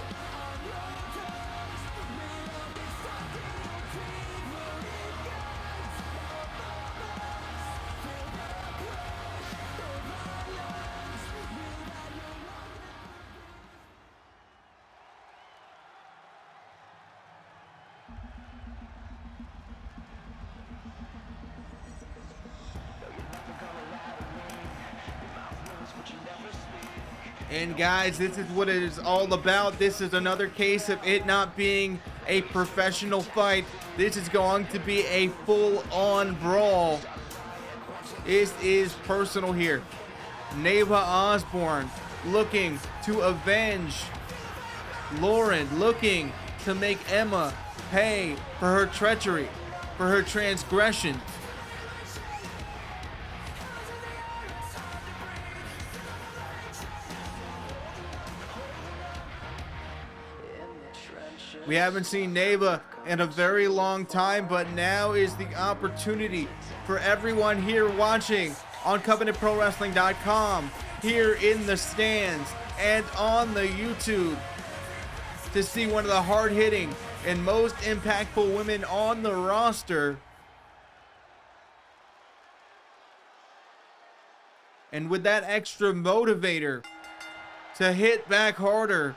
And guys, this is what it is all about. This is another case of it not being a professional fight. This is going to be a full-on brawl. This is personal here. Neva Osborne looking to avenge Lauren, looking to make Emma pay for her treachery, for her transgression. We haven't seen Neva in a very long time, but now is the opportunity for everyone here watching on CovenantProWrestling.com, here in the stands, and on the YouTube to see one of the hard-hitting and most impactful women on the roster. And with that extra motivator to hit back harder,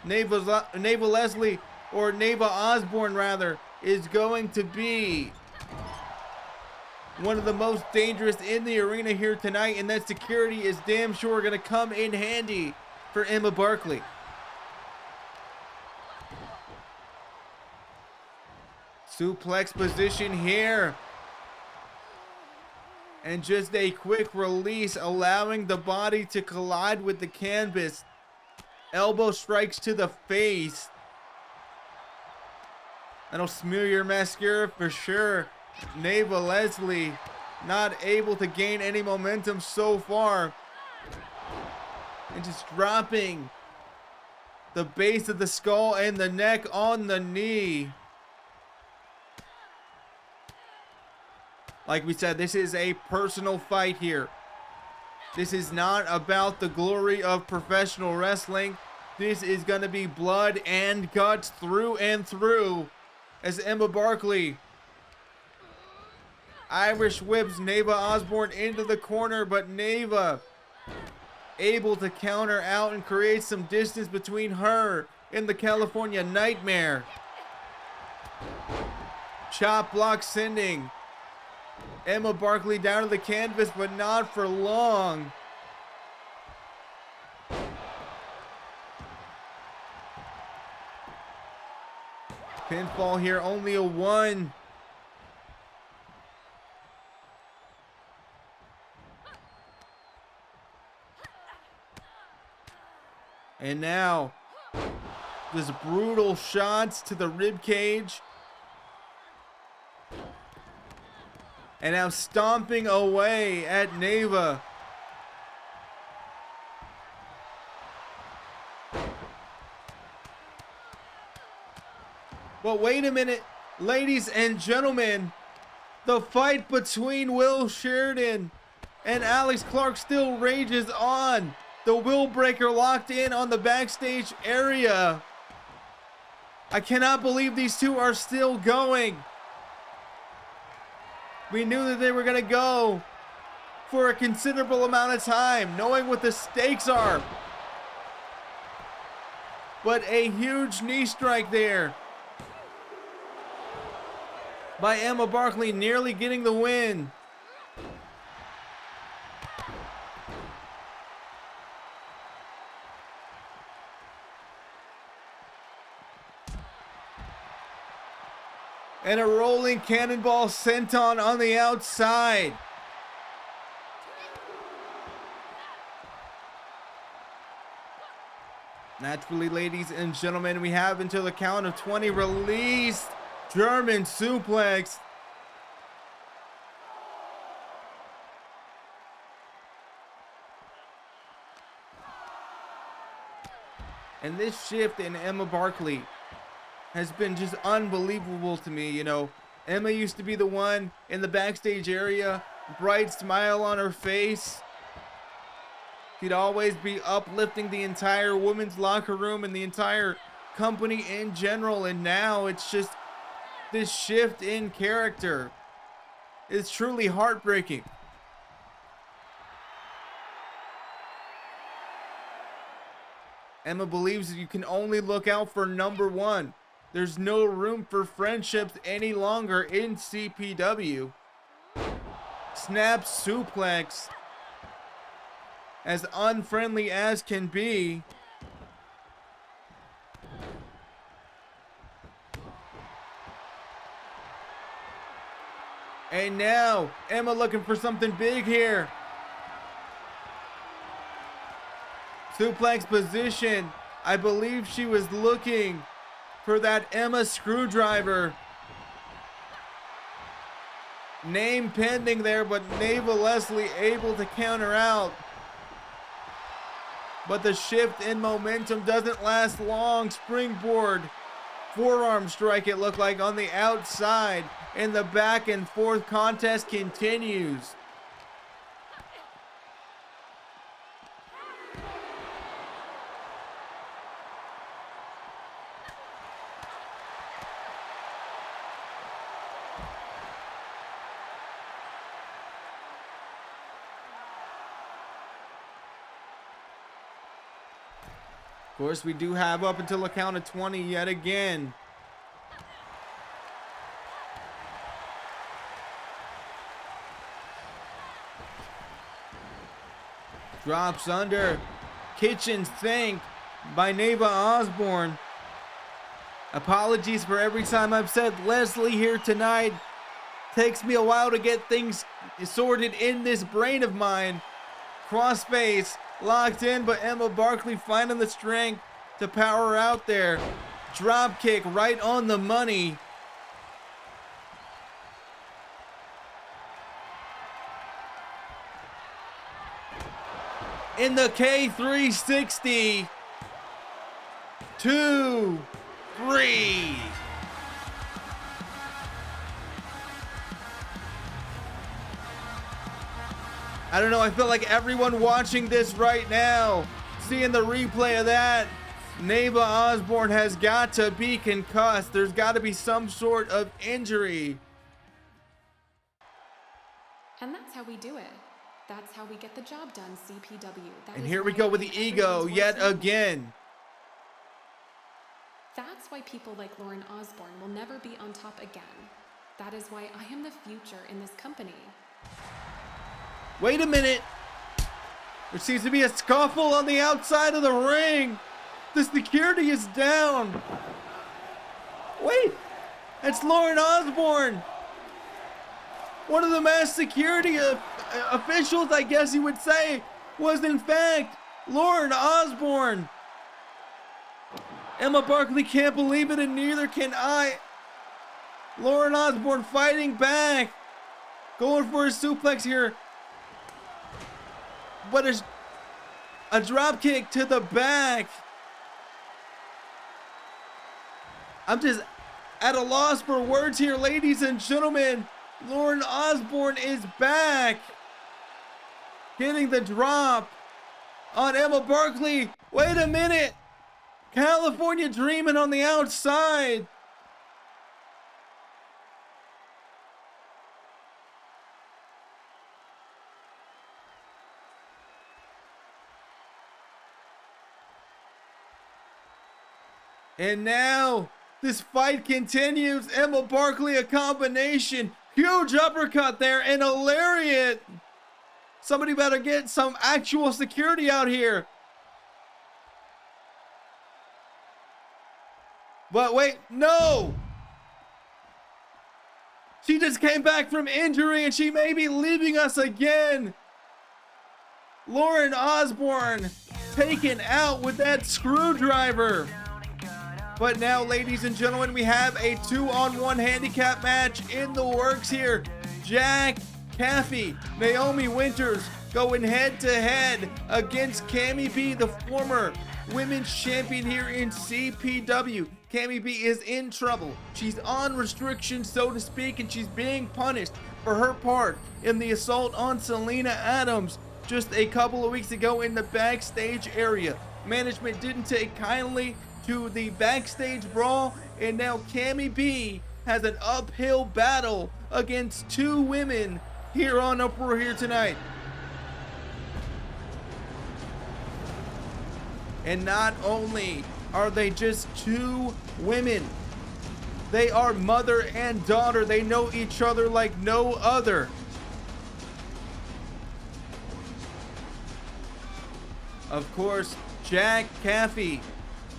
Neva Leslie, or Neva Osborne rather, is going to be one of the most dangerous in the arena here tonight, and that security is damn sure going to come in handy for Emma Barkley. Suplex position here. And just a quick release, allowing the body to collide with the canvas. Elbow strikes to the face. That'll smear your mascara for sure. Neva Leslie not able to gain any momentum so far. And just dropping the base of the skull and the neck on the knee. Like we said, this is a personal fight here. This is not about the glory of professional wrestling. This is going to be blood and guts through and through, as Emma Barkley Irish whips Neva Osborne into the corner, but Neva able to counter out and create some distance between her and the California Nightmare. Chop block sending Emma Barkley down to the canvas, but not for long. Pinfall here, only a 1. And now, just brutal shots to the rib cage. And now stomping away at Neva. But wait a minute, ladies and gentlemen. The fight between Will Sheridan and Alex Clark still rages on. The Will Breaker locked in on the backstage area. I cannot believe these two are still going. We knew that they were going to go for a considerable amount of time, knowing what the stakes are. But a huge knee strike there by Emma Barkley, nearly getting the win. And a rolling cannonball senton on the outside. Naturally, ladies and gentlemen, we have until the count of 20. Released German suplex. And this shift in Emma Barkley has been just unbelievable to me. You know, Emma used to be the one in the backstage area, bright smile on her face. She'd always be uplifting the entire women's locker room and the entire company in general. And now it's just this shift in character. It's truly heartbreaking. Emma believes that you can only look out for number one. There's no room for friendships any longer in CPW. Snap suplex. as unfriendly as can be. And now, Emma looking for something big here. Suplex position. I believe she was looking for that Emma screwdriver. Name pending there, but Neva Leslie able to counter out. But the shift in momentum doesn't last long. Springboard. Forearm strike, it looked like, on the outside. And the back and forth contest continues. Of course, we do have up until a count of 20 yet again. Drops under. Kitchen sink by Neva Osborne. Apologies for every time I've said Leslie here tonight. Takes me a while to get things sorted in this brain of mine. Crossface locked in, but Emma Barkley finding the strength to power out there. Drop kick right on the money. In the K360. 2, 3. I don't know, I feel like everyone watching this right now, seeing the replay of that, Neva Osborne has got to be concussed. There's got to be some sort of injury. And that's how we do it. That's how we get the job done, CPW. And here we go with the ego yet again. That's why people like Lauren Osborne will never be on top again. That is why I am the future in this company. Wait a minute. There seems to be a scuffle on the outside of the ring. The security is down. Wait, it's Lauren Osborne. One of the mass security officials, I guess you would say, was in fact Lauren Osborne. Emma Barkley can't believe it, and neither can I. Lauren Osborne fighting back. Going for a suplex here. But a drop kick to the back. I'm just at a loss for words here, ladies and gentlemen. Lauren Osborne is back. Getting the drop on Emma Barkley. Wait a minute. California Dreamin' on the outside. And now this fight continues. Emma Barkley, a combination. Huge uppercut there and a lariat. Somebody better get some actual security out here. But wait, no. She just came back from injury and she may be leaving us again. Lauren Osborne taken out with that screwdriver. But now, ladies and gentlemen, we have a 2-on-1 handicap match in the works here. Jack Caffey, Naomi Winters going head to head against Cammy B, the former women's champion here in CPW. Cammy B is in trouble. She's on restriction, so to speak, and she's being punished for her part in the assault on Selena Adams just a couple of weeks ago in the backstage area. Management didn't take kindly to the backstage brawl, and now Cammy B has an uphill battle against two women here on Uproar here tonight. And not only are they just two women, they are mother and daughter. They know each other like no other. of course, Jack Caffey,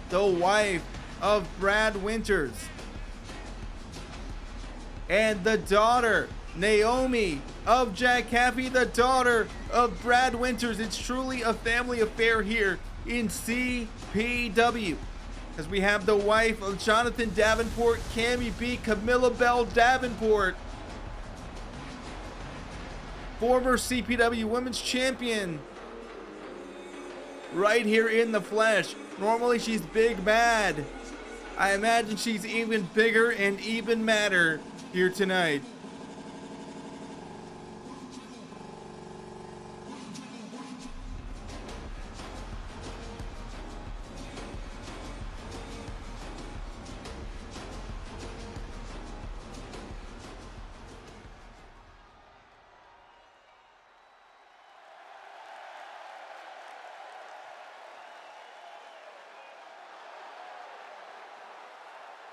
the wife of Brad Winters, and the daughter, Naomi, of Jack Caffey, the daughter of Brad Winters. It's truly a family affair here in CPW, as we have the wife of Jonathan Davenport, Cammy B, Camilla Bell Davenport, former CPW Women's Champion, right here in the flesh. Normally she's big bad. I imagine she's even bigger and even madder here tonight.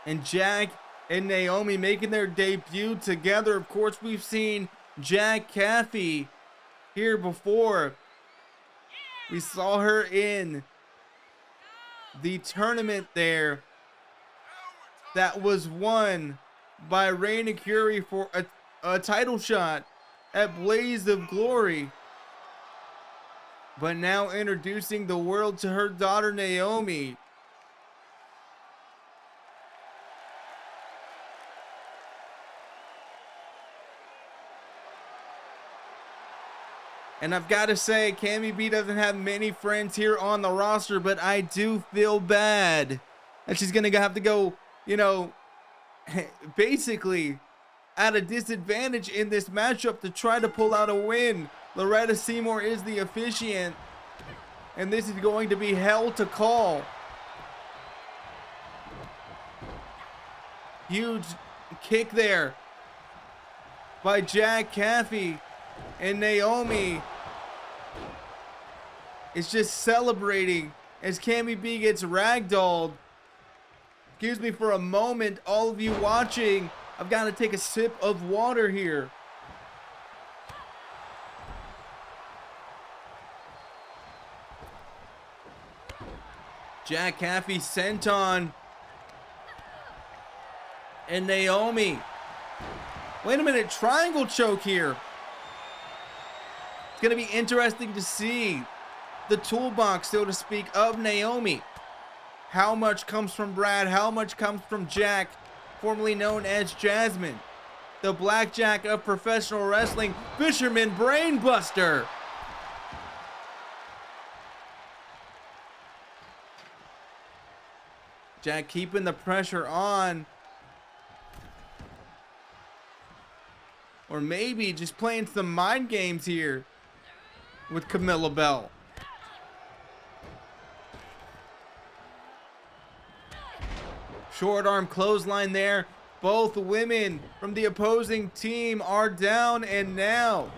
And Jack and Naomi making their debut together. Of course, we've seen Jack Caffey here before. We saw her in the tournament there that was won by Raina Curie for a title shot at Blaze of Glory. But now introducing the world to her daughter Naomi. And I've got to say, Cammy B doesn't have many friends here on the roster, but I do feel bad that she's going to have to go, you know, basically at a disadvantage in this matchup to try to pull out a win. Loretta Seymour is the officiant, and this is going to be hell to call. Huge kick there by Jack Caffey. And Naomi is just celebrating as Cammy B gets ragdolled. Excuse me for a moment, all of you watching. I've got to take a sip of water here. Jack Caffey sent on. And Naomi. Wait a minute, triangle choke here. It's going to be interesting to see the toolbox, so to speak, of Naomi. How much comes from Brad? How much comes from Jack, formerly known as Jasmine? The blackjack of professional wrestling, Fisherman Brainbuster. Jack keeping the pressure on. Or maybe just playing some mind games here with Camilla Bell. Short arm clothesline there. Both women from the opposing team are down, and now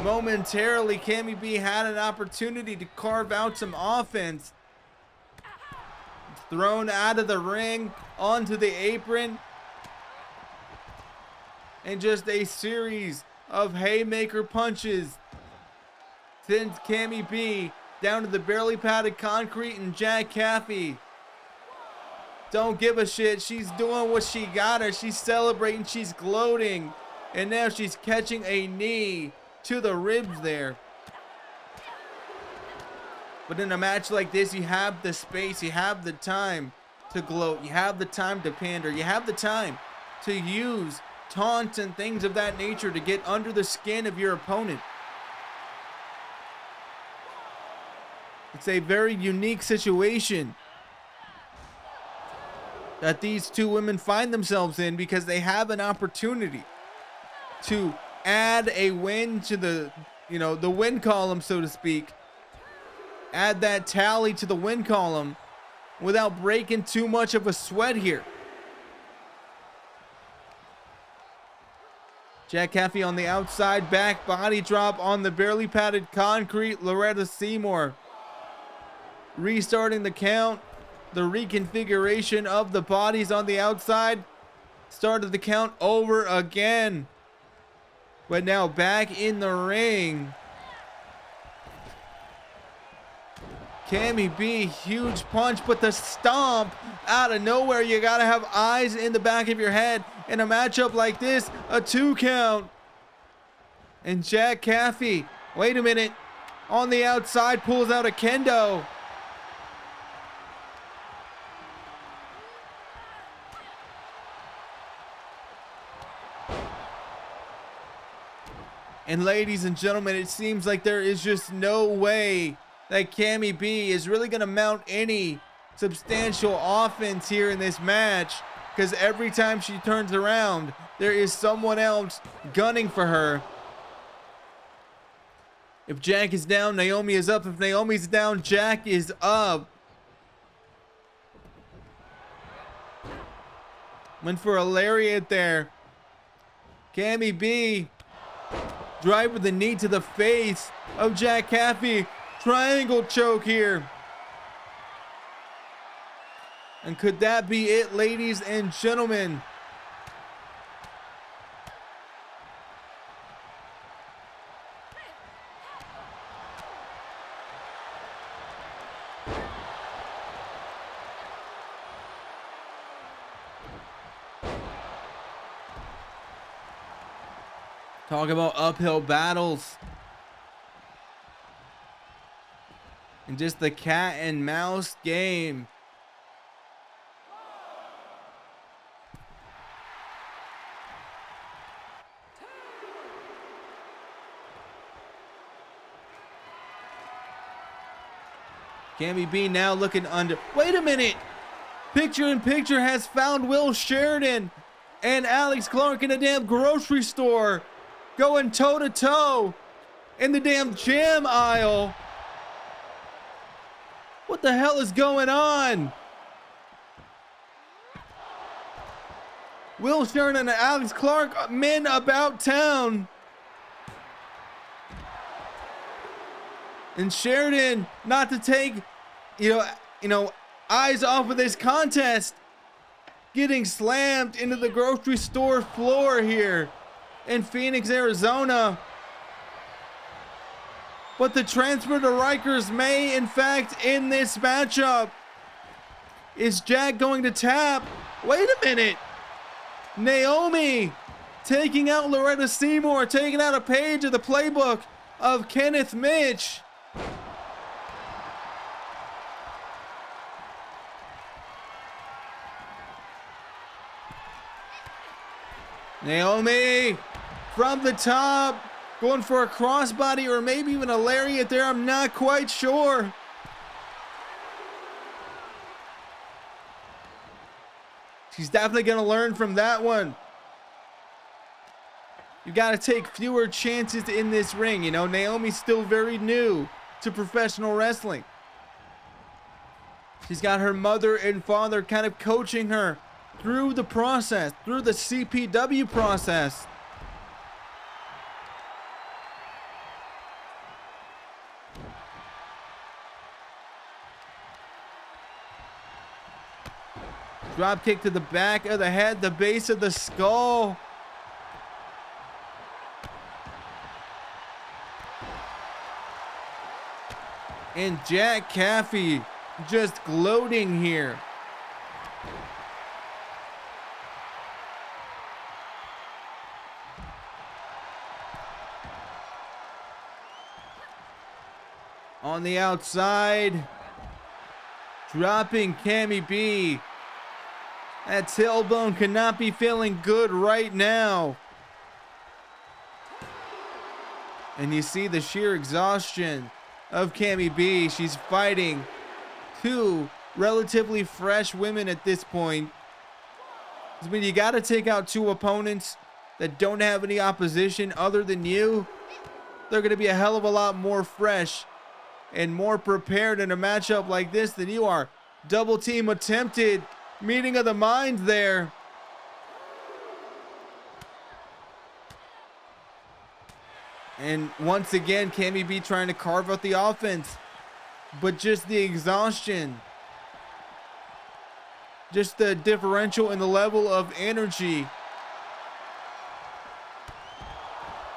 momentarily Cammy B had an opportunity to carve out some offense. Thrown out of the ring onto the apron, and just a series of haymaker punches sends Cammy B down to the barely padded concrete, and Jack Caffey don't give a shit. She's doing what she got her. She's celebrating, she's gloating, and now she's catching a knee to the ribs there. But in a match like this, you have the space, you have the time to gloat, you have the time to pander, you have the time to use taunts and things of that nature to get under the skin of your opponent. It's a very unique situation that these two women find themselves in, because they have an opportunity to add a win to the, the win column, so to speak. Add that tally to the win column without breaking too much of a sweat here. Jack Caffey on the outside, back body drop on the barely padded concrete. Loretta Seymour restarting the count. The reconfiguration of the bodies on the outside started the count over again. But now back in the ring. Cammy B, huge punch, but the stomp out of nowhere. You gotta have eyes in the back of your head in a matchup like this. A 2 count. And Jack Caffey, wait a minute, on the outside pulls out a kendo. And ladies and gentlemen, it seems like there is just no way that Cammy B is really going to mount any substantial offense here in this match, because every time she turns around, there is someone else gunning for her. If Jack is down, Naomi is up. If Naomi's down, Jack is up. Went for a lariat there. Cammy B. Drive with the knee to the face of Jack Caffey. Triangle choke here. And could that be it, ladies and gentlemen? Talk about uphill battles. And just the cat and mouse game. Cammy B now looking under. Wait a minute. Picture in Picture has found Will Sheridan and Alex Clark in a damn grocery store, going toe to toe in the damn jam aisle. What the hell is going on? Will Sheridan and Alex Clark, men about town. And Sheridan, not to take, you know, eyes off of this contest, getting slammed into the grocery store floor here in Phoenix, Arizona. But the transfer to Rikers may, in fact, in this matchup. Is Jack going to tap? Wait a minute. Naomi taking out Loretta Seymour, taking out a page of the playbook of Kenneth Mitch. Naomi from the top, going for a crossbody or maybe even a lariat there. I'm not quite sure. She's definitely going to learn from that one. You got to take fewer chances in this ring. You know, Naomi's still very new to professional wrestling. She's got her mother and father kind of coaching her through the process, through the CPW process. Drop kick to the back of the head, the base of the skull. And Jack Caffey just gloating here. On the outside, dropping Cammy B. That tailbone cannot be feeling good right now. And you see the sheer exhaustion of Cammy B. She's fighting two relatively fresh women at this point. I mean, you got to take out two opponents that don't have any opposition other than you. They're going to be a hell of a lot more fresh and more prepared in a matchup like this than you are. Double team attempted. Meeting of the minds there. And once again, Cammy B trying to carve out the offense. But just the exhaustion. Just the differential in the level of energy.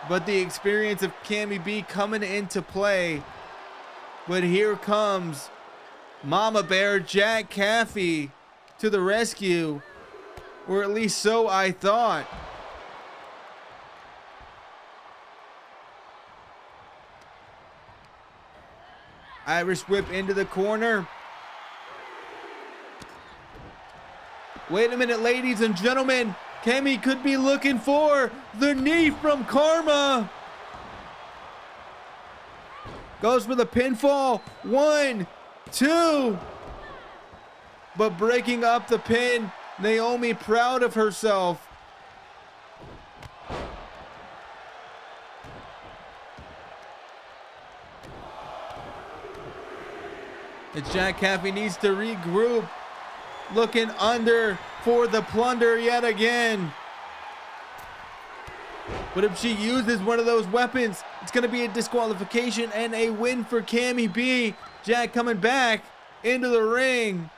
But the experience of Cammy B coming into play. But here comes Mama Bear Jack Caffey to the rescue, or at least so I thought. Irish whip into the corner. Wait a minute, ladies and gentlemen. Cammy could be looking for the knee from Karma. Goes for the pinfall. 1, 2. But breaking up the pin. Naomi proud of herself. And Jack Caffey needs to regroup. Looking under for the plunder yet again. But if she uses one of those weapons, it's going to be a disqualification and a win for Cammy B. Jack coming back into the ring.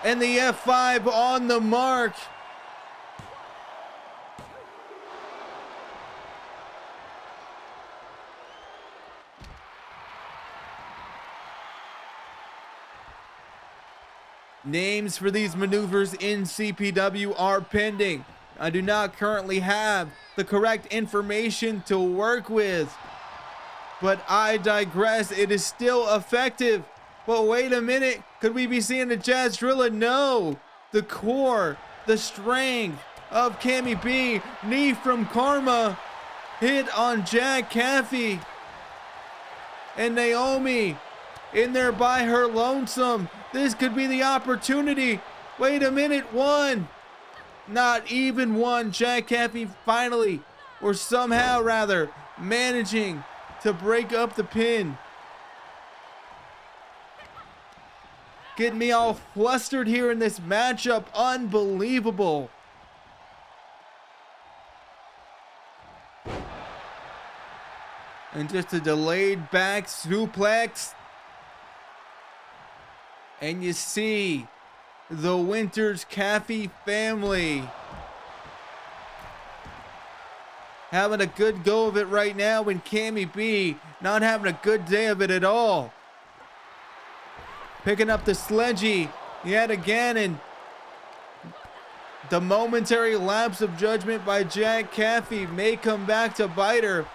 And the F5 on the mark. Names for these maneuvers in CPW are pending. I do not currently have the correct information to work with. But I digress. It is still effective. But wait a minute. Could we be seeing a Jazz Driller? No. The core, the strength of Cammy B. Knee from Karma. Hit on Jack Caffey. And Naomi in there by her lonesome. This could be the opportunity. Wait a minute. 1. Not even 1. Jack Caffey finally, or somehow rather, managing to break up the pin. Getting me all flustered here in this matchup. Unbelievable. And just a delayed back suplex. And you see the Winters Caffey family having a good go of it right now, and Cammy B not having a good day of it at all. Picking up the sledgy yet again, and the momentary lapse of judgment by Jack Caffey may come back to bite her.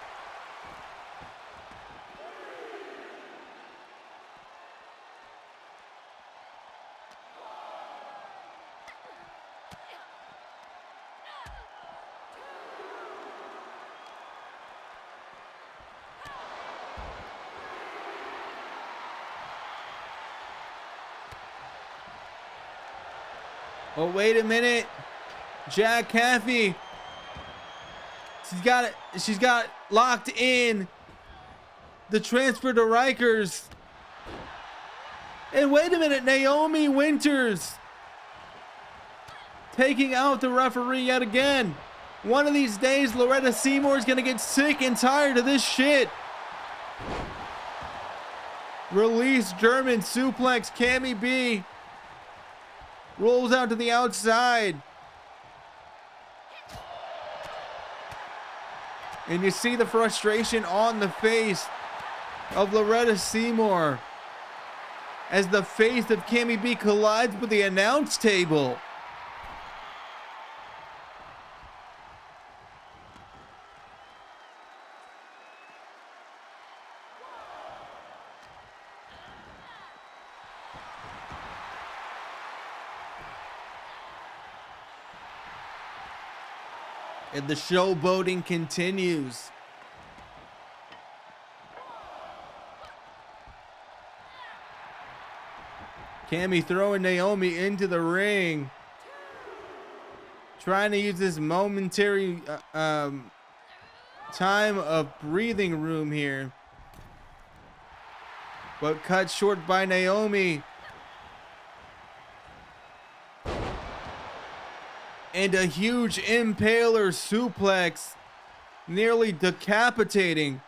Oh, wait a minute. Jack Caffey. She's got it locked in. The transfer to Rikers. And wait a minute, Naomi Winters taking out the referee yet again. One of these days, Loretta Seymour is going to get sick and tired of this shit. Release German suplex. Cammy B rolls out to the outside. And you see the frustration on the face of Loretta Seymour as the face of Cammy B collides with the announce table. And the showboating continues. Cammy throwing Naomi into the ring. Trying to use this momentary time of breathing room here. But cut short by Naomi. And a huge impaler suplex, nearly decapitating.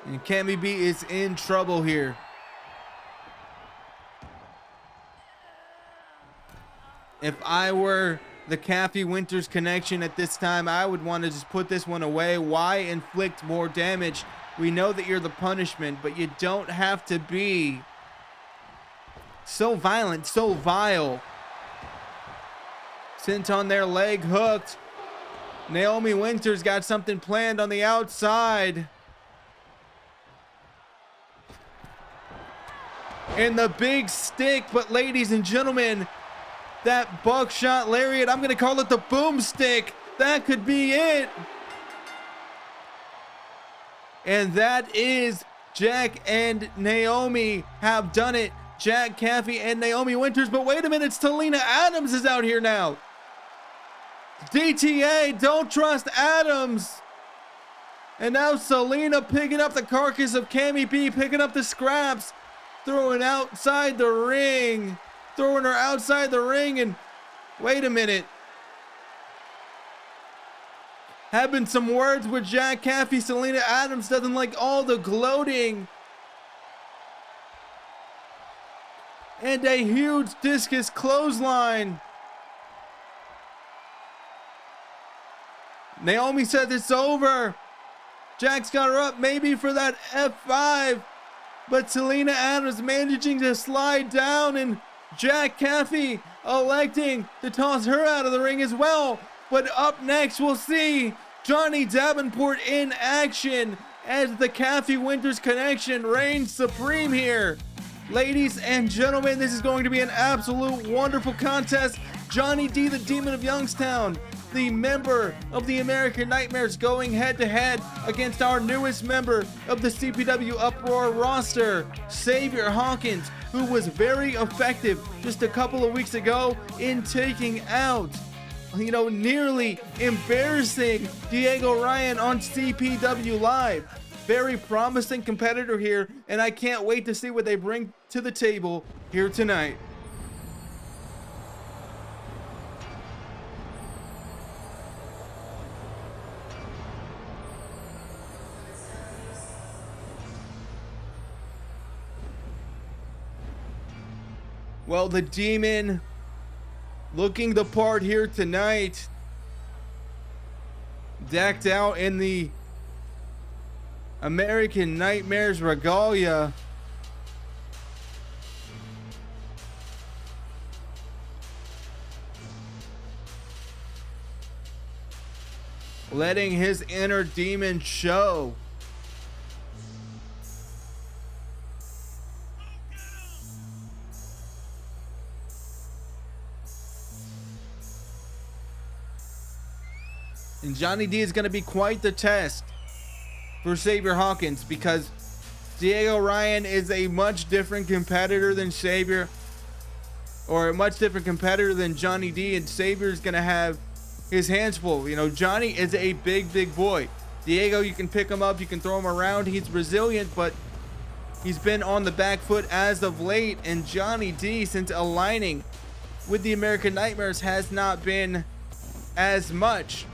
And Cammy B is in trouble here. If I were the Kathy Winters connection at this time, I would want to just put this one away. Why inflict more damage? We know that you're the punishment, but you don't have to be so violent, so vile. Sent on their leg, hooked. Naomi Winters got something planned on the outside. And the big stick, but ladies and gentlemen, that buckshot lariat, I'm going to call it the boomstick. That could be it. And that is Jack and Naomi have done it. Jack Caffey and Naomi Winters. But wait a minute, Talina Adams is out here now. DTA, don't trust Adams. And now Selena picking up the carcass of Cammy B, picking up the scraps, throwing outside the ring. Throwing her outside the ring, and wait a minute. Having some words with Jack Caffey. Selena Adams doesn't like all the gloating. And a huge discus clothesline. Naomi said it's over. Jack's got her up maybe for that F5. But Selena Adams managing to slide down, and Jack Caffey electing to toss her out of the ring as well. But up next, we'll see Johnny Davenport in action as the Caffey Winters connection reigns supreme here. Ladies and gentlemen, this is going to be an absolute wonderful contest. Johnny D, the Demon of Youngstown, the member of the American Nightmares, going head-to-head against our newest member of the CPW Uproar roster, Xavier Hawkins, who was very effective just a couple of weeks ago in taking out, nearly embarrassing Diego Ryan on CPW Live. Very promising competitor here, and I can't wait to see what they bring to the table here tonight. Well, the Demon looking the part here tonight. Decked out in the American Nightmares regalia. Letting his inner demon show. And Johnny D is going to be quite the test for Xavier Hawkins, because Diego Ryan is a much different competitor than Xavier, or a much different competitor than Johnny D, and Xavier is going to have his hands full. Johnny is a big boy. Diego, you can pick him up, you can throw him around. He's resilient, but he's been on the back foot as of late. And Johnny D, since aligning with the American Nightmares, has not been as much.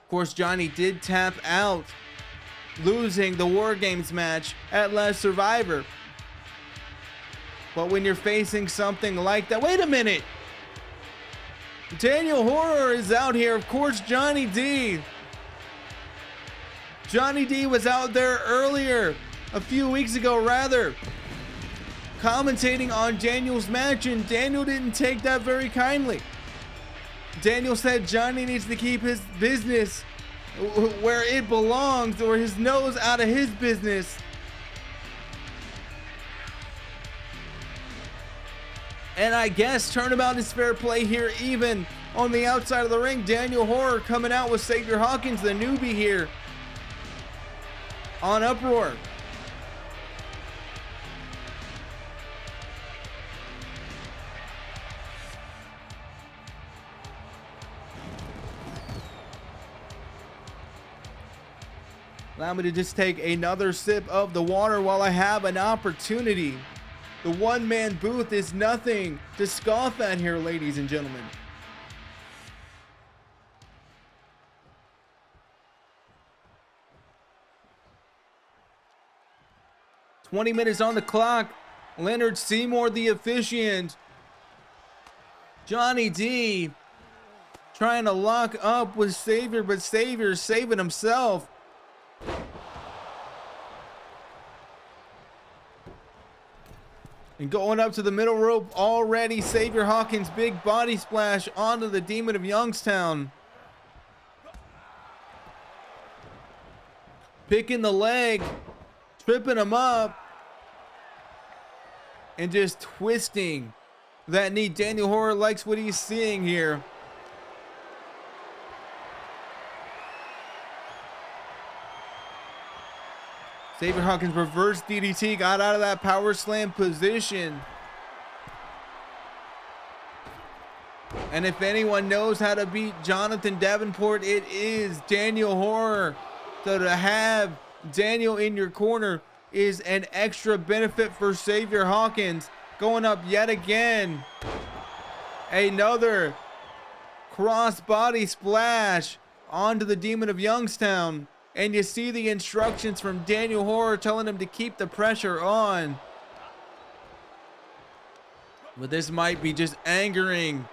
Of course, Johnny did tap out, losing the War Games match at Last Survivor. But when you're facing something like that, wait a minute! Daniel Horror is out here. Of course, Johnny D. Johnny D was out there earlier, a few weeks ago rather, commentating on Daniel's match, and Daniel didn't take that very kindly. Daniel said Johnny needs to keep his business where it belongs, or his nose out of his business. And I guess turnabout is fair play here, even on the outside of the ring. Daniel Horror coming out with Xavier Hawkins, the newbie here on Uproar. Allow me to just take another sip of the water while I have an opportunity. The one-man booth is nothing to scoff at here, ladies and gentlemen. "20 minutes on the clock. Leonard Seymour, the officiant, Johnny D trying to lock up with Xavier, but Xavier's saving himself. And going up to the middle rope already, Xavier Hawkins, big body splash onto the Demon of Youngstown. Picking the leg, tripping him up, and just twisting that knee. Daniel Horror likes what he's seeing here. Xavier Hawkins reverse DDT, got out of that power slam position. And if anyone knows how to beat Jonathan Davenport, it is Daniel Horror. So to have Daniel in your corner is an extra benefit for Xavier Hawkins. Going up yet again. Another cross-body splash onto the Demon of Youngstown. And you see the instructions from Daniel Horror telling him to keep the pressure on. But this might be just angering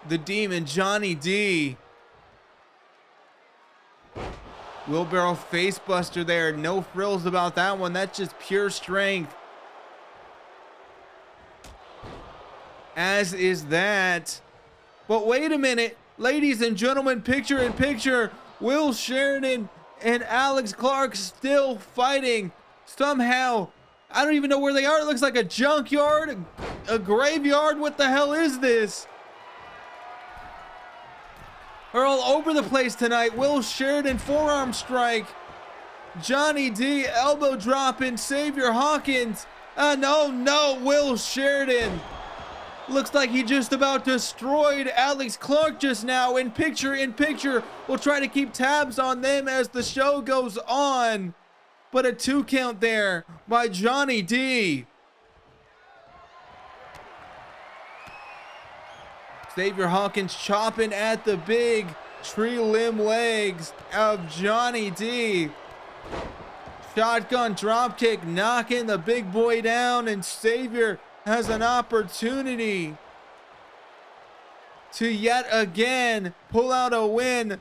the Demon, Johnny D. Wheelbarrow facebuster there. No frills about that one. That's just pure strength. As is that. But wait a minute. Ladies and gentlemen, picture in picture. Will Sheridan and Alex Clark still fighting. Somehow, I don't even know where they are. It looks like a junkyard, a graveyard. What the hell is this? They're all over the place tonight. Will Sheridan, forearm strike. Johnny D, elbow dropping. Xavier Hawkins. No, Will Sheridan. Looks like he just about destroyed Alex Clark just now. In picture. We'll try to keep tabs on them as the show goes on. But a 2 count there by Johnny D. Xavier Hawkins chopping at the big tree limb legs of Johnny D. Shotgun dropkick knocking the big boy down, and Xavier has an opportunity to yet again pull out a win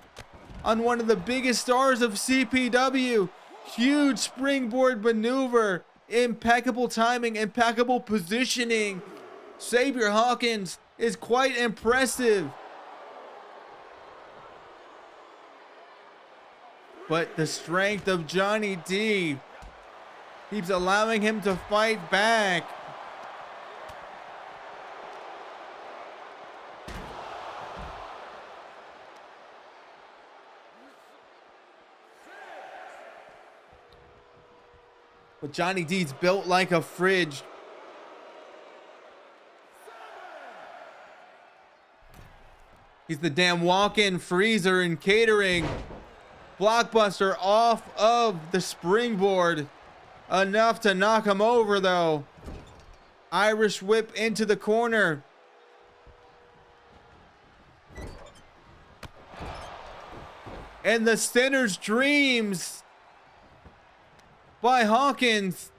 on one of the biggest stars of CPW. Huge springboard maneuver, impeccable timing, impeccable positioning. Xavier Hawkins is quite impressive. But the strength of Johnny D keeps allowing him to fight back. But Johnny D's built like a fridge. He's the damn walk-in freezer and catering. Blockbuster off of the springboard. Enough to knock him over though. Irish whip into the corner. And the Sinner's Dreams by Hawkins.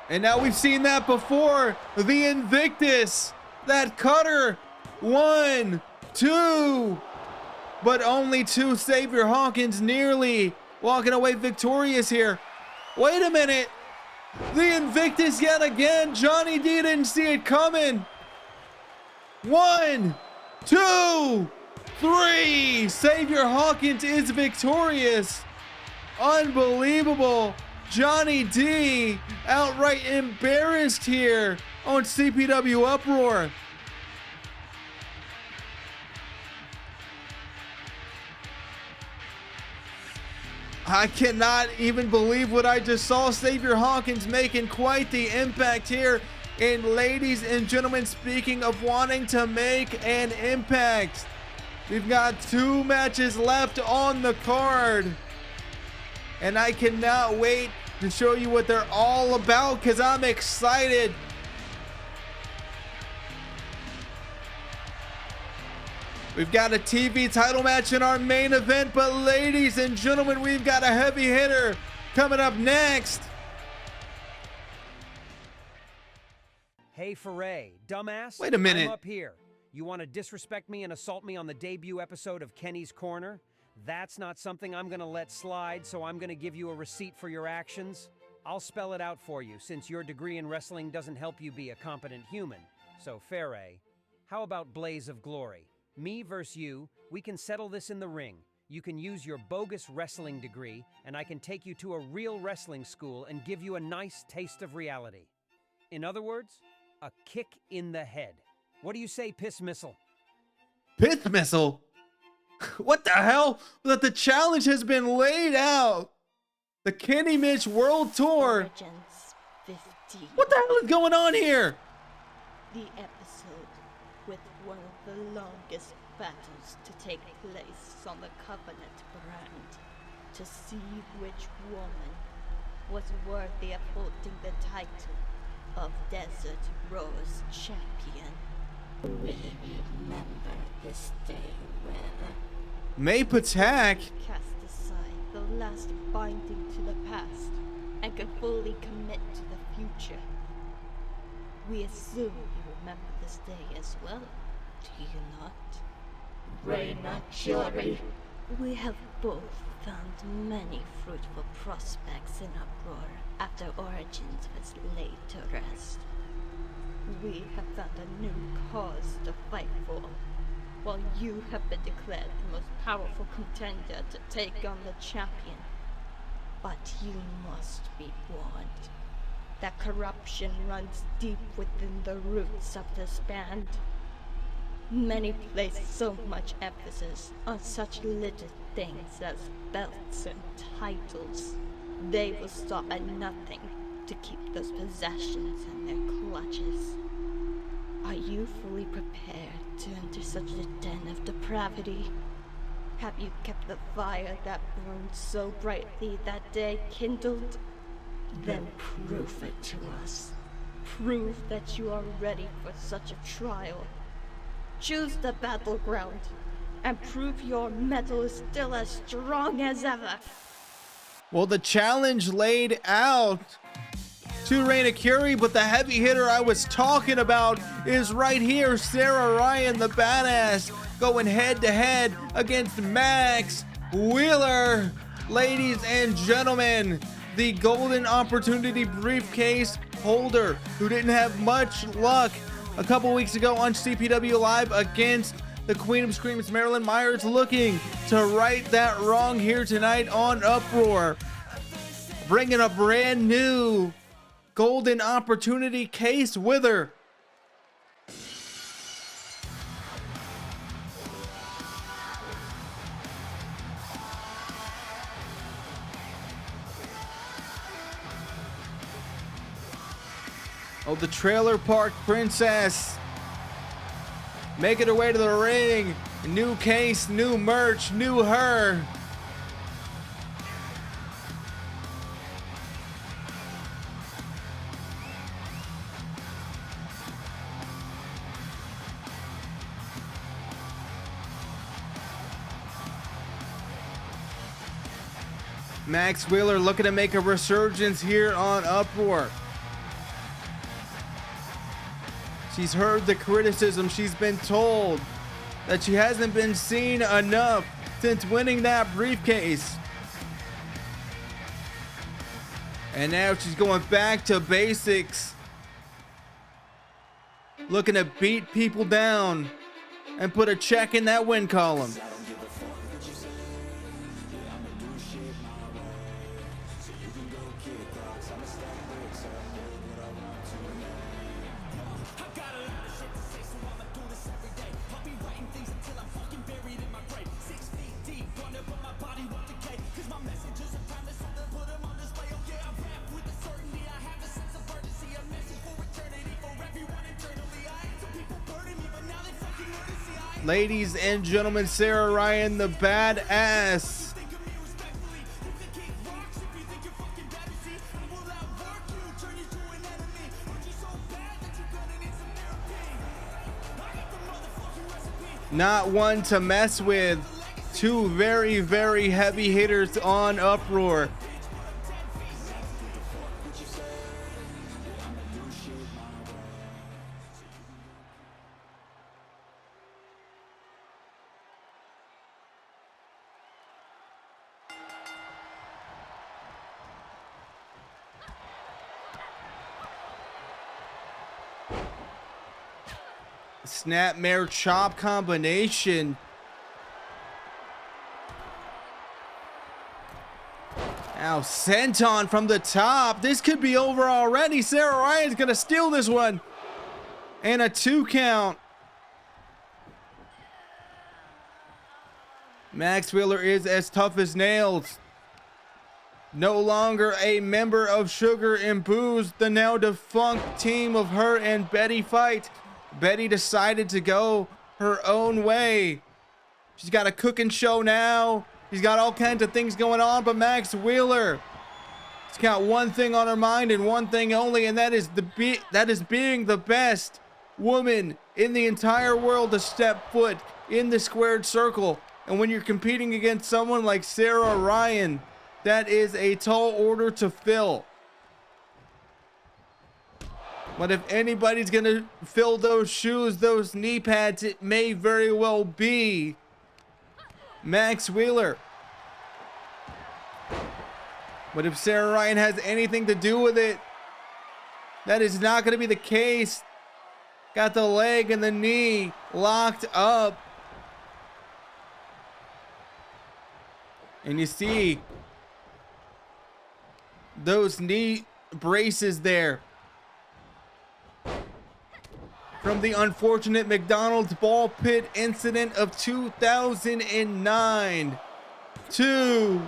And now we've seen that before. The Invictus. That cutter. 1, 2. But only 2. Xavier Hawkins nearly walking away victorious here. Wait a minute. The Invictus yet again. Johnny D didn't see it coming. 1, 2, 3. Xavier Hawkins is victorious. Unbelievable. Johnny D outright embarrassed here on CPW Uproar. I cannot even believe what I just saw. Xavier Hawkins making quite the impact here. And ladies and gentlemen, speaking of wanting to make an impact, we've got 2 matches left on the card. And I cannot wait to show you what they're all about because I'm excited. We've got a TV title match in our main event, but ladies and gentlemen, we've got a heavy hitter coming up next. Hey, Foray, dumbass. Wait a minute. I'm up here. You want to disrespect me and assault me on the debut episode of Kenny's Corner? That's not something I'm going to let slide, so I'm going to give you a receipt for your actions. I'll spell it out for you, since your degree in wrestling doesn't help you be a competent human. So, Foray, how about Blaze of Glory? Me versus you, we can settle this in the ring. You can use your bogus wrestling degree, and I can take you to a real wrestling school and give you a nice taste of reality. In other words, a kick in the head. What do you say, Piss Missile? Pith Missile? What the hell? That the challenge has been laid out. The Kenny Mitch World Tour. Legends 15. What the hell is going on here? The episode with one of the longest battles to take place on the Covenant brand to see which woman was worthy of holding the title of Desert Rose Champion. We remember this day when May Patak. cast aside the last binding to the past and could fully commit to the future. We assume you remember this day as well, do you not? Reina Chiori. We have both found many fruitful prospects in Uproar after Origins was laid to rest. We have found a new cause to fight for, while you have been declared the most powerful contender to take on the champion. But you must be warned that corruption runs deep within the roots of this band. Many place so much emphasis on such little things as belts and titles. They will stop at nothing to keep those possessions in their clutches. Are you fully prepared to enter such a den of depravity? Have you kept the fire that burned so brightly that day kindled? Then prove it to us. Prove that you are ready for such a trial. Choose the battleground and prove your metal is still as strong as ever. Well, the challenge laid out to Reina Curie, but the heavy hitter I was talking about is right here. Sarah Ryan, the badass, going head to head against Max Wheeler. Ladies and gentlemen, the Golden Opportunity briefcase holder who didn't have much luck a couple weeks ago on CPW Live against the Queen of Screams, Marilyn Myers, looking to right that wrong here tonight on Uproar. Bringing a brand new Golden Opportunity case with her. Oh, the Trailer Park Princess making her way to the ring. New case, new merch, new her. Max Wheeler looking to make a resurgence here on Uproar. She's heard the criticism. She's been told that she hasn't been seen enough since winning that briefcase. And now she's going back to basics. Looking to beat people down and put a check in that win column. Ladies and gentlemen, Sarah Ryan, the badass. Not one to mess with. Two very, very heavy hitters on Uproar. Snapmare chop combination. Now senton from the top. This could be over already. Sarah Ryan's gonna steal this one. And a 2 count. Max Wheeler is as tough as nails. No longer a member of Sugar and Booze, the now defunct team of her and Betty Fight. Betty decided to go her own way. She's got a cooking show now. She's got all kinds of things going on, but Max Wheeler, she's got one thing on her mind and one thing only, and that is being the best woman in the entire world to step foot in the squared circle. And when you're competing against someone like Sarah Ryan, that is a tall order to fill. But if anybody's gonna fill those shoes, those knee pads, it may very well be Max Wheeler. But if Sarah Ryan has anything to do with it, that is not gonna be the case. Got the leg and the knee locked up. And you see those knee braces there from the unfortunate McDonald's ball pit incident of 2009. 2.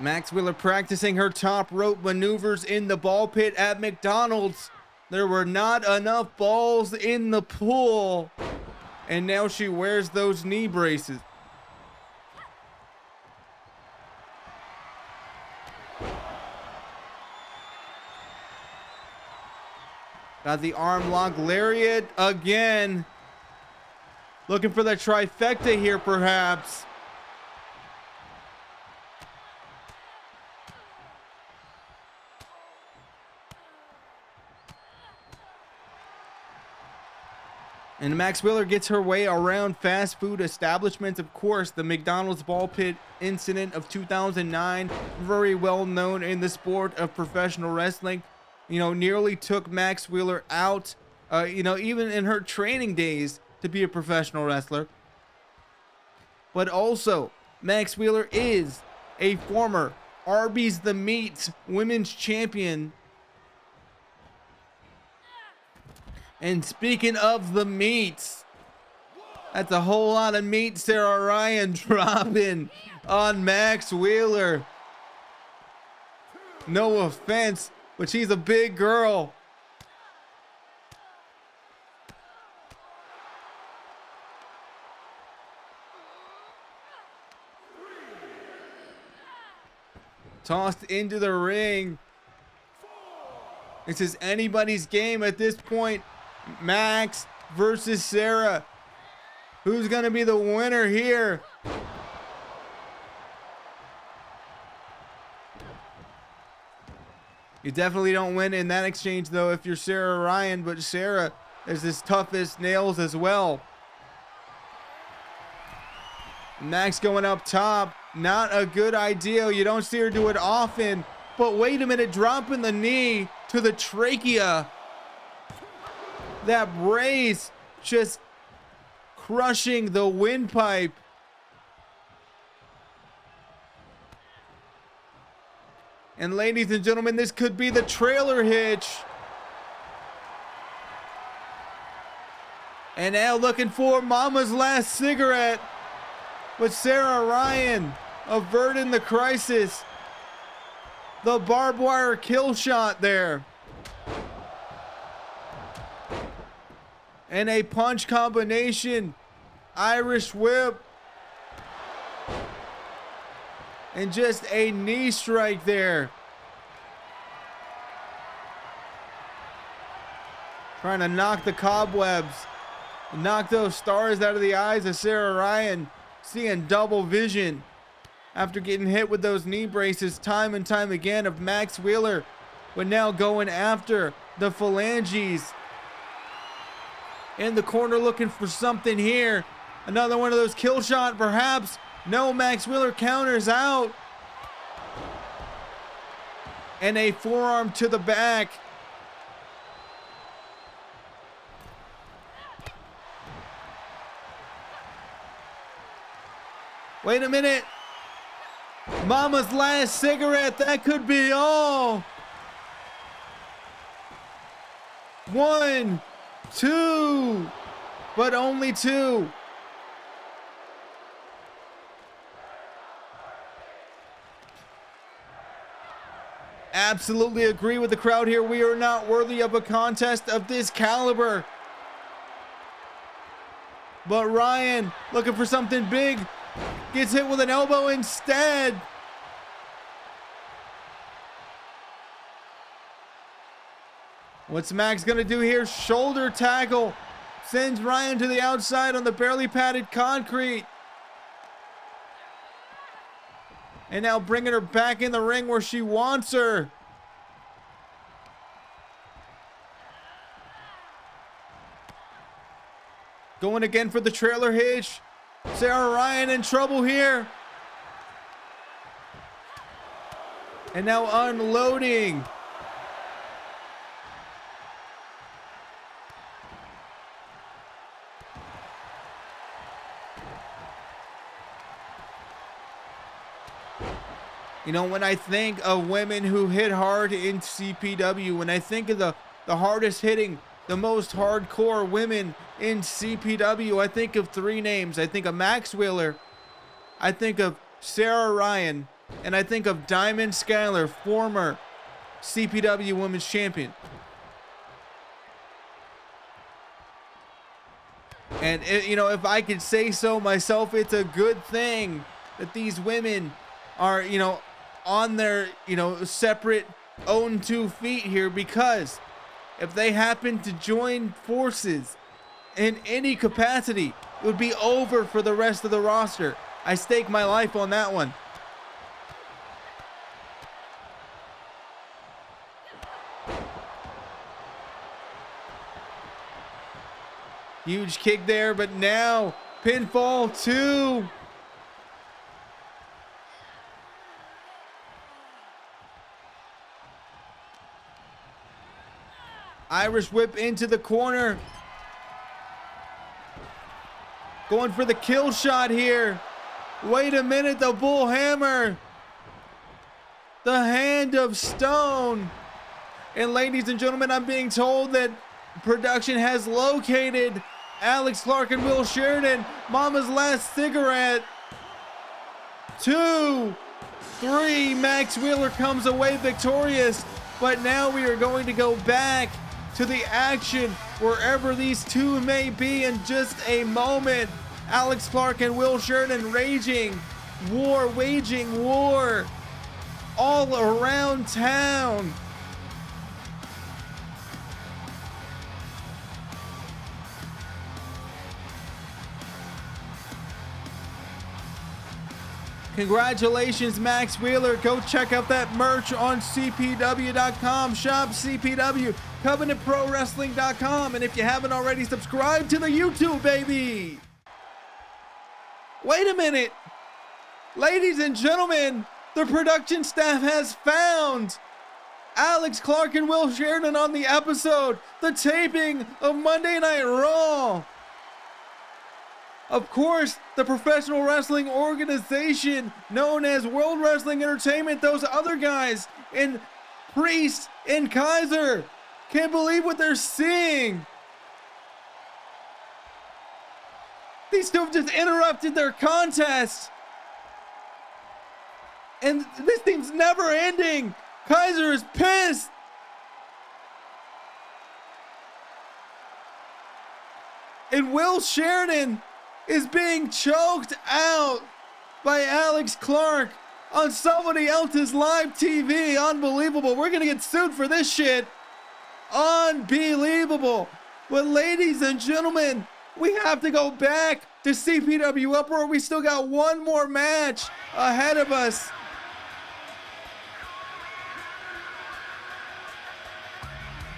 Max Wheeler practicing her top rope maneuvers in the ball pit at McDonald's. There were not enough balls in the pool, and now she wears those knee braces. Got the arm lock lariat again. Looking for the trifecta here, perhaps. And Max Wheeler gets her way around fast food establishments. Of course, the McDonald's ball pit incident of 2009, very well known in the sport of professional wrestling, nearly took Max Wheeler out, even in her training days to be a professional wrestler. But also, Max Wheeler is a former Arby's The Meat women's champion. And speaking of the meats, that's a whole lot of meat Sarah Ryan dropping on Max Wheeler. No offense, but she's a big girl. Tossed into the ring. This is anybody's game at this point. Max versus Sarah. Who's going to be the winner here? You definitely don't win in that exchange, though, if you're Sarah Ryan, but Sarah is as tough as nails as well. Max going up top. Not a good idea. You don't see her do it often. But wait a minute, dropping the knee to the trachea. That brace just crushing the windpipe. And ladies and gentlemen, this could be the trailer hitch. And now looking for Mama's last cigarette. But Sarah Ryan averting the crisis. The barbed wire kill shot there. And a punch combination. Irish whip And just a knee strike there. Trying to knock the cobwebs, knock those stars out of the eyes of Sarah Ryan, seeing double vision after getting hit with those knee braces time and time again of Max Wheeler, but now going after the phalanges. In the corner looking for something here. Another one of those kill shot perhaps. No, Max Wheeler counters out. And a forearm to the back. Wait a minute. Mama's last cigarette. That could be all. 1, 2, but only 2. Absolutely agree with the crowd here. We are not worthy of a contest of this caliber. But Ryan, looking for something big, gets hit with an elbow instead. What's Max gonna do here? Shoulder tackle. Sends Ryan to the outside on the barely padded concrete. And now bringing her back in the ring where she wants her. Going again for the trailer hitch. Sarah Ryan in trouble here. And now unloading. You know, when I think of women who hit hard in CPW, when I think of the hardest hitting, the most hardcore women in CPW, I think of 3 names. I think of Max Wheeler, I think of Sarah Ryan, and I think of Diamond Skyler, former CPW Women's Champion. And, you know, if I could say so myself, it's a good thing that these women are, you know, on their, you know, separate own 2 feet here, because if they happen to join forces in any capacity, it would be over for the rest of the roster. I stake my life on that one. Huge kick there, but now pinfall 2. Irish whip into the corner. Going for the kill shot here. Wait a minute, the bull hammer. The hand of stone. And ladies and gentlemen, I'm being told that production has located Alex Clark and Will Sheridan. Mama's last cigarette. 2, 3. Max Wheeler comes away victorious. But now we are going to go back to the action wherever these 2 may be in just a moment. Alex Clark and Will Sheridan waging war all around town. Congratulations, Max Wheeler. Go check out that merch on CPW.com. Shop CPW, CovenantProWrestling.com. And if you haven't already, subscribe to the YouTube, baby. Wait a minute. Ladies and gentlemen, the production staff has found Alex Clark and Will Sheridan on the episode, the taping of Monday Night Raw. Of course, the professional wrestling organization known as World Wrestling Entertainment, those other guys, and Priest and Kaiser, can't believe what they're seeing. These 2 have just interrupted their contest. And this thing's never ending. Kaiser is pissed. And Will Sheridan is being choked out by Alex Clark. on somebody else's live TV. Unbelievable. We're gonna get sued for this shit. Unbelievable. But ladies and gentlemen, we have to go back to CPW Uproar. We still got one more match ahead of us.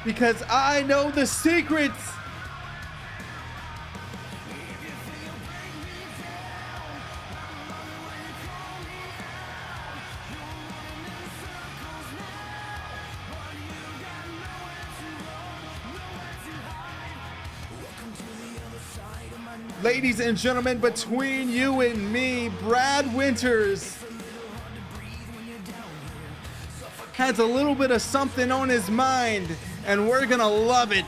Because I know the secrets. Ladies and gentlemen, between you and me, Brad Winters has a little bit of something on his mind, and we're gonna love it.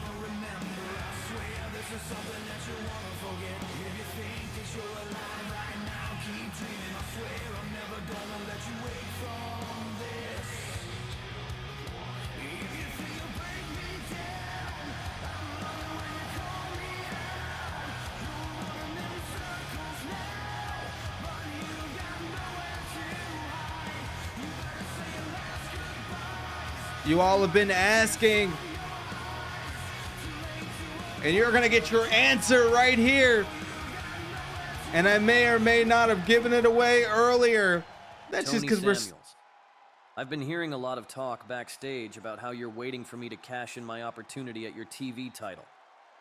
You all have been asking, and you're gonna get your answer right here. And I may or may not have given it away earlier. That's just because we're... I've been hearing a lot of talk backstage about how you're waiting for me to cash in my opportunity at your TV title.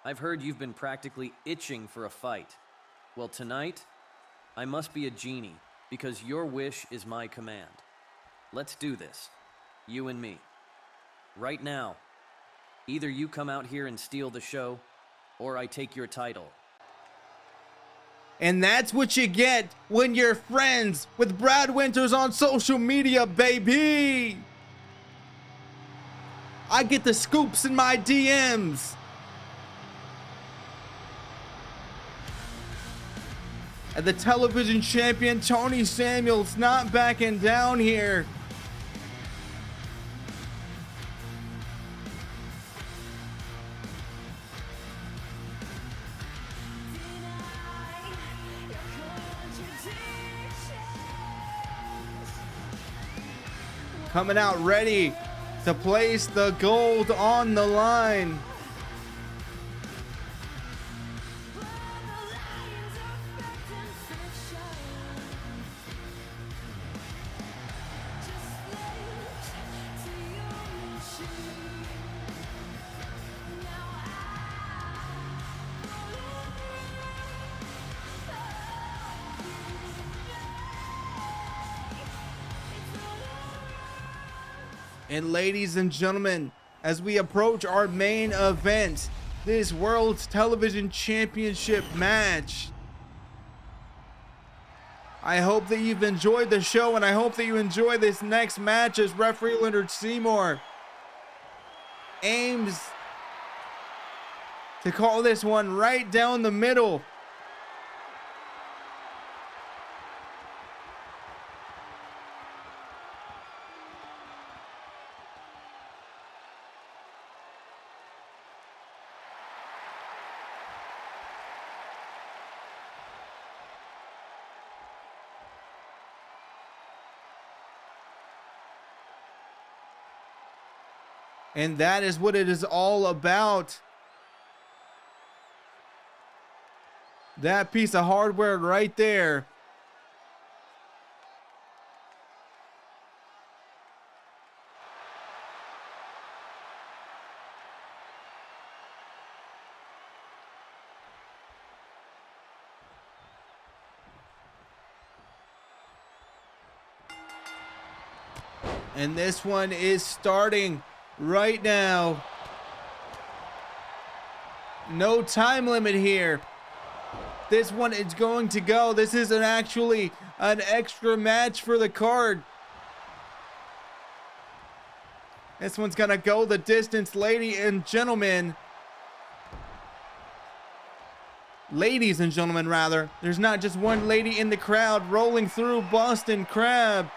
I've heard you've been practically itching for a fight. Well, tonight, I must be a genie, because your wish is my command. Let's do this, you and me. Right now, either you come out here and steal the show, or I take your title. And that's what you get when you're friends with Brad Winters on social media, baby. I get the scoops in my DMs. And the television champion, Tony Samuels, not backing down here. Coming out ready to place the gold on the line. And ladies and gentlemen, as we approach our main event, this World's Television Championship match, I hope that you've enjoyed the show, and I hope that you enjoy this next match as referee Leonard Seymour aims to call this one right down the middle. And that is what it is all about. That piece of hardware right there. And this one is starting right now. No time limit here. This one is going to go. This isn't actually an extra match for the card. This one's gonna go the distance, ladies and gentlemen. Ladies and gentlemen, rather. There's not just one lady in the crowd rolling through Boston Crab.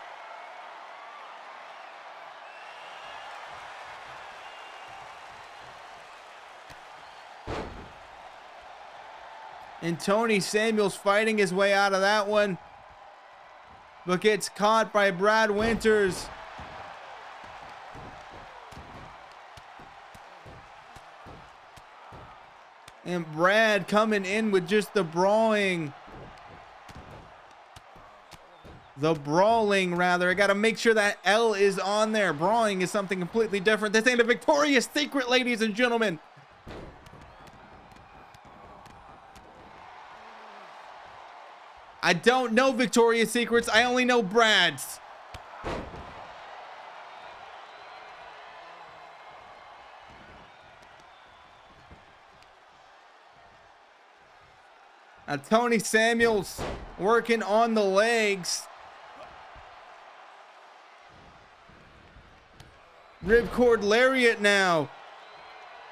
And Tony Samuels fighting his way out of that one. but gets caught by Brad Winters. And Brad coming in with just the brawling. The brawling, rather. I got to make sure that L is on there. Brawling is something completely different. This ain't a Victoria's Secret, ladies and gentlemen. I don't know Victoria's Secrets. I only know Brad's. Tony Samuels working on the legs. Ripcord lariat now.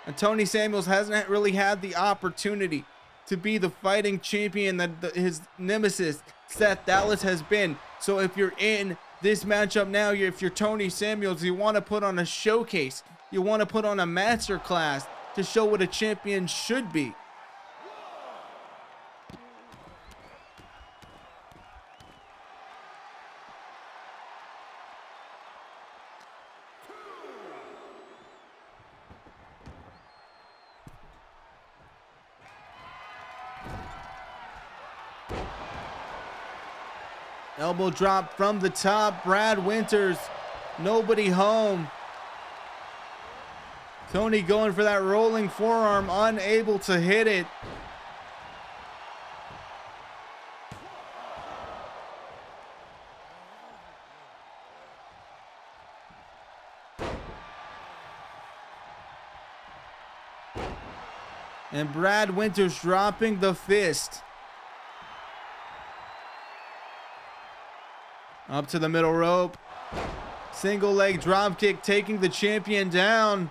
And Tony Samuels hasn't really had the opportunity to be the fighting champion that his nemesis Seth Dallas has been. So if you're in this matchup now, if you're Tony Samuels, you want to put on a showcase. You want to put on a master class to show what a champion should be. Elbow drop from the top. Brad Winters, nobody home. Tony going for that rolling forearm, unable to hit it. And Brad Winters dropping the fist. Up to the middle rope. Single leg drop kick taking the champion down.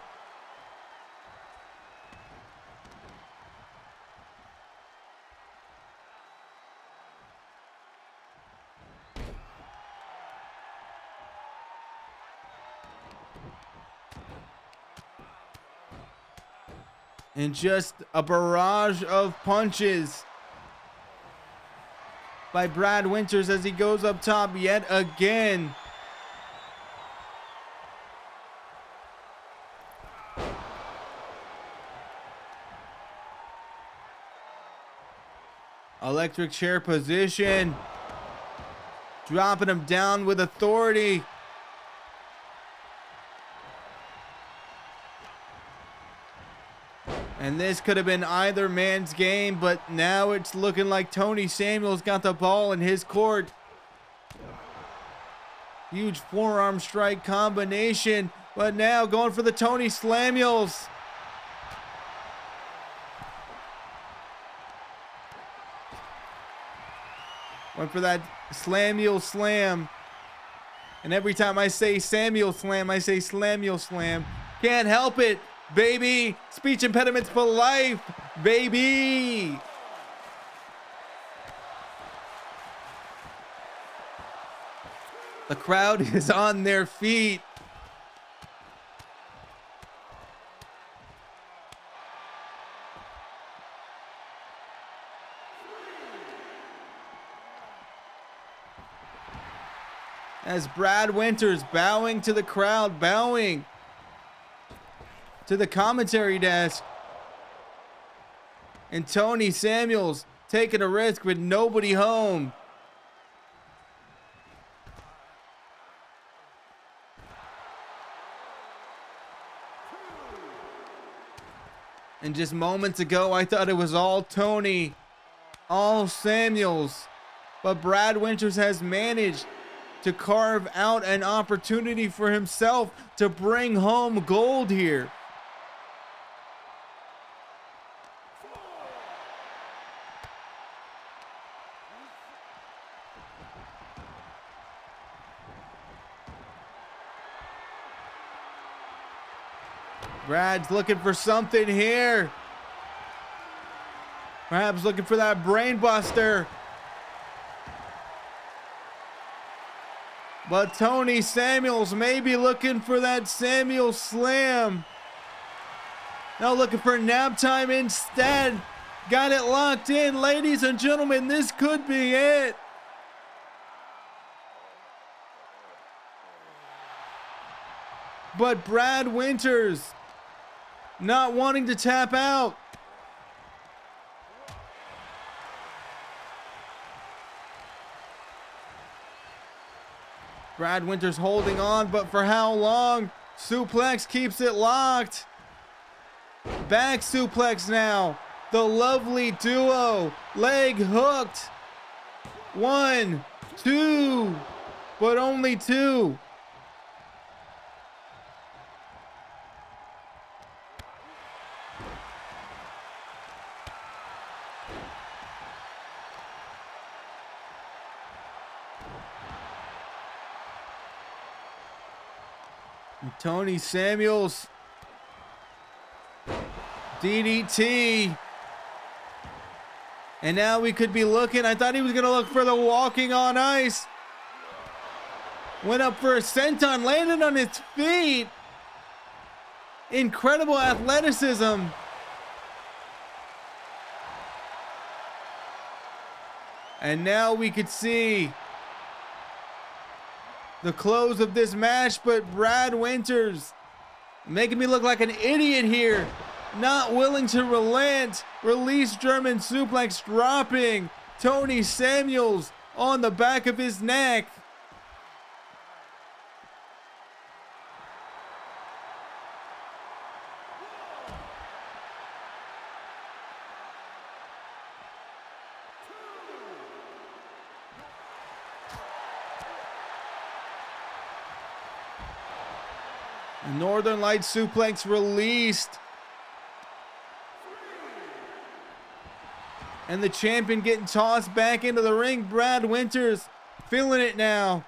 And just a barrage of punches by Brad Winters as he goes up top yet again. Electric chair position. Dropping him down with authority. And this could have been either man's game, but now it's looking like Tony Samuels got the ball in his court. Huge forearm strike combination, but now going for the Tony Slamuels. Went for that Slamuel slam. And every time I say Samuel slam, I say Slamuel slam. Can't help it. Baby, speech impediments for life, baby. The crowd is on their feet. As Brad Winters bowing to the crowd, bowing to the commentary desk. And Tony Samuels taking a risk with nobody home. And just moments ago, I thought it was all Tony, all Samuels. But Brad Winters has managed to carve out an opportunity for himself to bring home gold here. Brad's looking for something here. Perhaps looking for that brain buster. But Tony Samuels may be looking for that Samuel slam. Now looking for nap time instead. Got it locked in, ladies and gentlemen. This could be it. But Brad Winters not wanting to tap out. Brad Winters holding on, but for how long? Suplex keeps it locked. Back suplex now. The lovely duo. Leg hooked. 1, 2, but only 2. Tony Samuels. DDT. And now we could be looking. I thought he was going to look for the walking on ice. Went up for a senton, landed on his feet. Incredible athleticism. And now we could see the close of this match, but Brad Winters making me look like an idiot here. Not willing to relent. Release German suplex dropping. Tony Samuels on the back of his neck. Northern Lights suplex released. And the champion getting tossed back into the ring. Brad Winters feeling it now.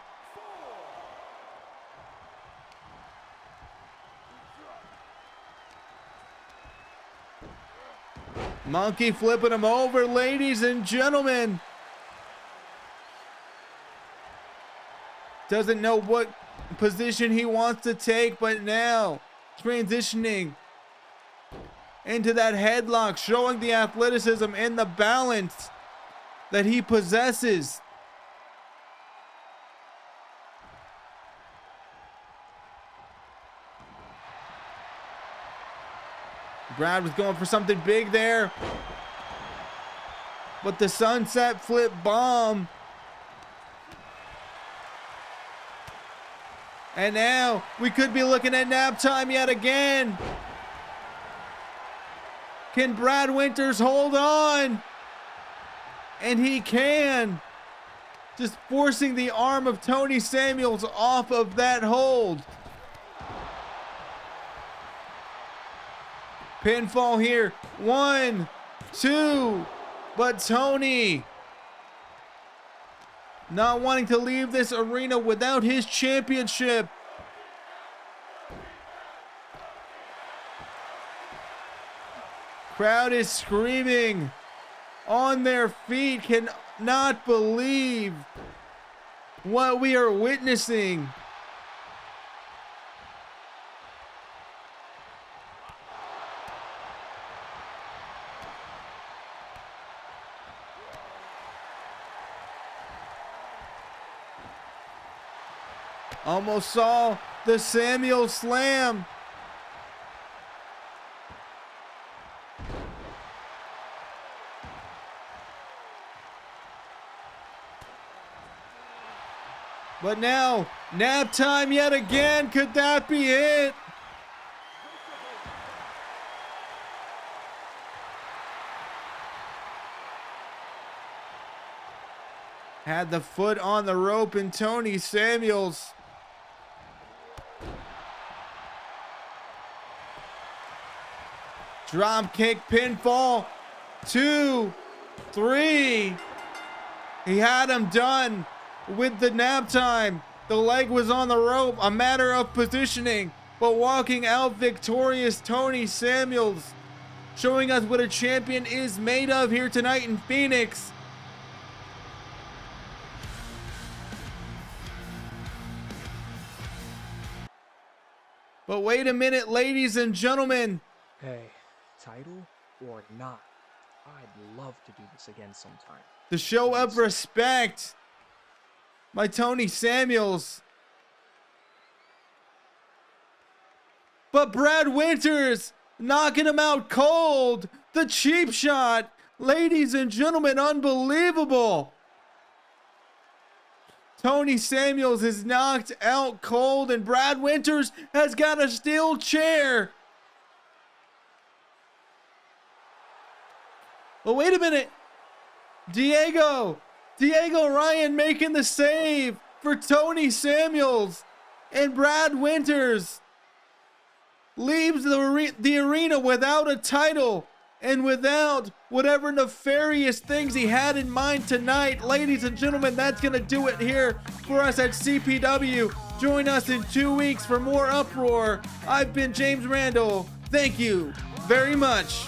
Monkey flipping him over, ladies and gentlemen. Doesn't know what position he wants to take, but now transitioning into that headlock, showing the athleticism and the balance that he possesses. Brad was going for something big there, but the sunset flip bomb. And now we could be looking at nap time yet again. Can Brad Winters hold on? And he can. Just forcing the arm of Tony Samuels off of that hold. Pinfall here. 1, 2. But Tony not wanting to leave this arena without his championship. Crowd is screaming on their feet, cannot believe what we are witnessing. Almost saw the Samuel slam. But now, nap time yet again. Could that be it? Had the foot on the rope in Tony Samuels. Drop kick, pinfall. 2, 3. He had him done with the nap time. The leg was on the rope, a matter of positioning. But walking out victorious, Tony Samuels, showing us what a champion is made of here tonight in Phoenix. But wait a minute, ladies and gentlemen. Hey, title or not, I'd love to do this again sometime. The show of respect by Tony Samuels. but Brad Winters knocking him out cold. The cheap shot. Ladies and gentlemen, unbelievable. Tony Samuels is knocked out cold, and Brad Winters has got a steel chair. Oh, wait a minute. Diego Ryan making the save for Tony Samuels, and Brad Winters leaves the arena without a title and without whatever nefarious things he had in mind tonight. Ladies and gentlemen, that's going to do it here for us at CPW. Join us in 2 weeks for more Uproar. I've been James Randall. Thank you very much.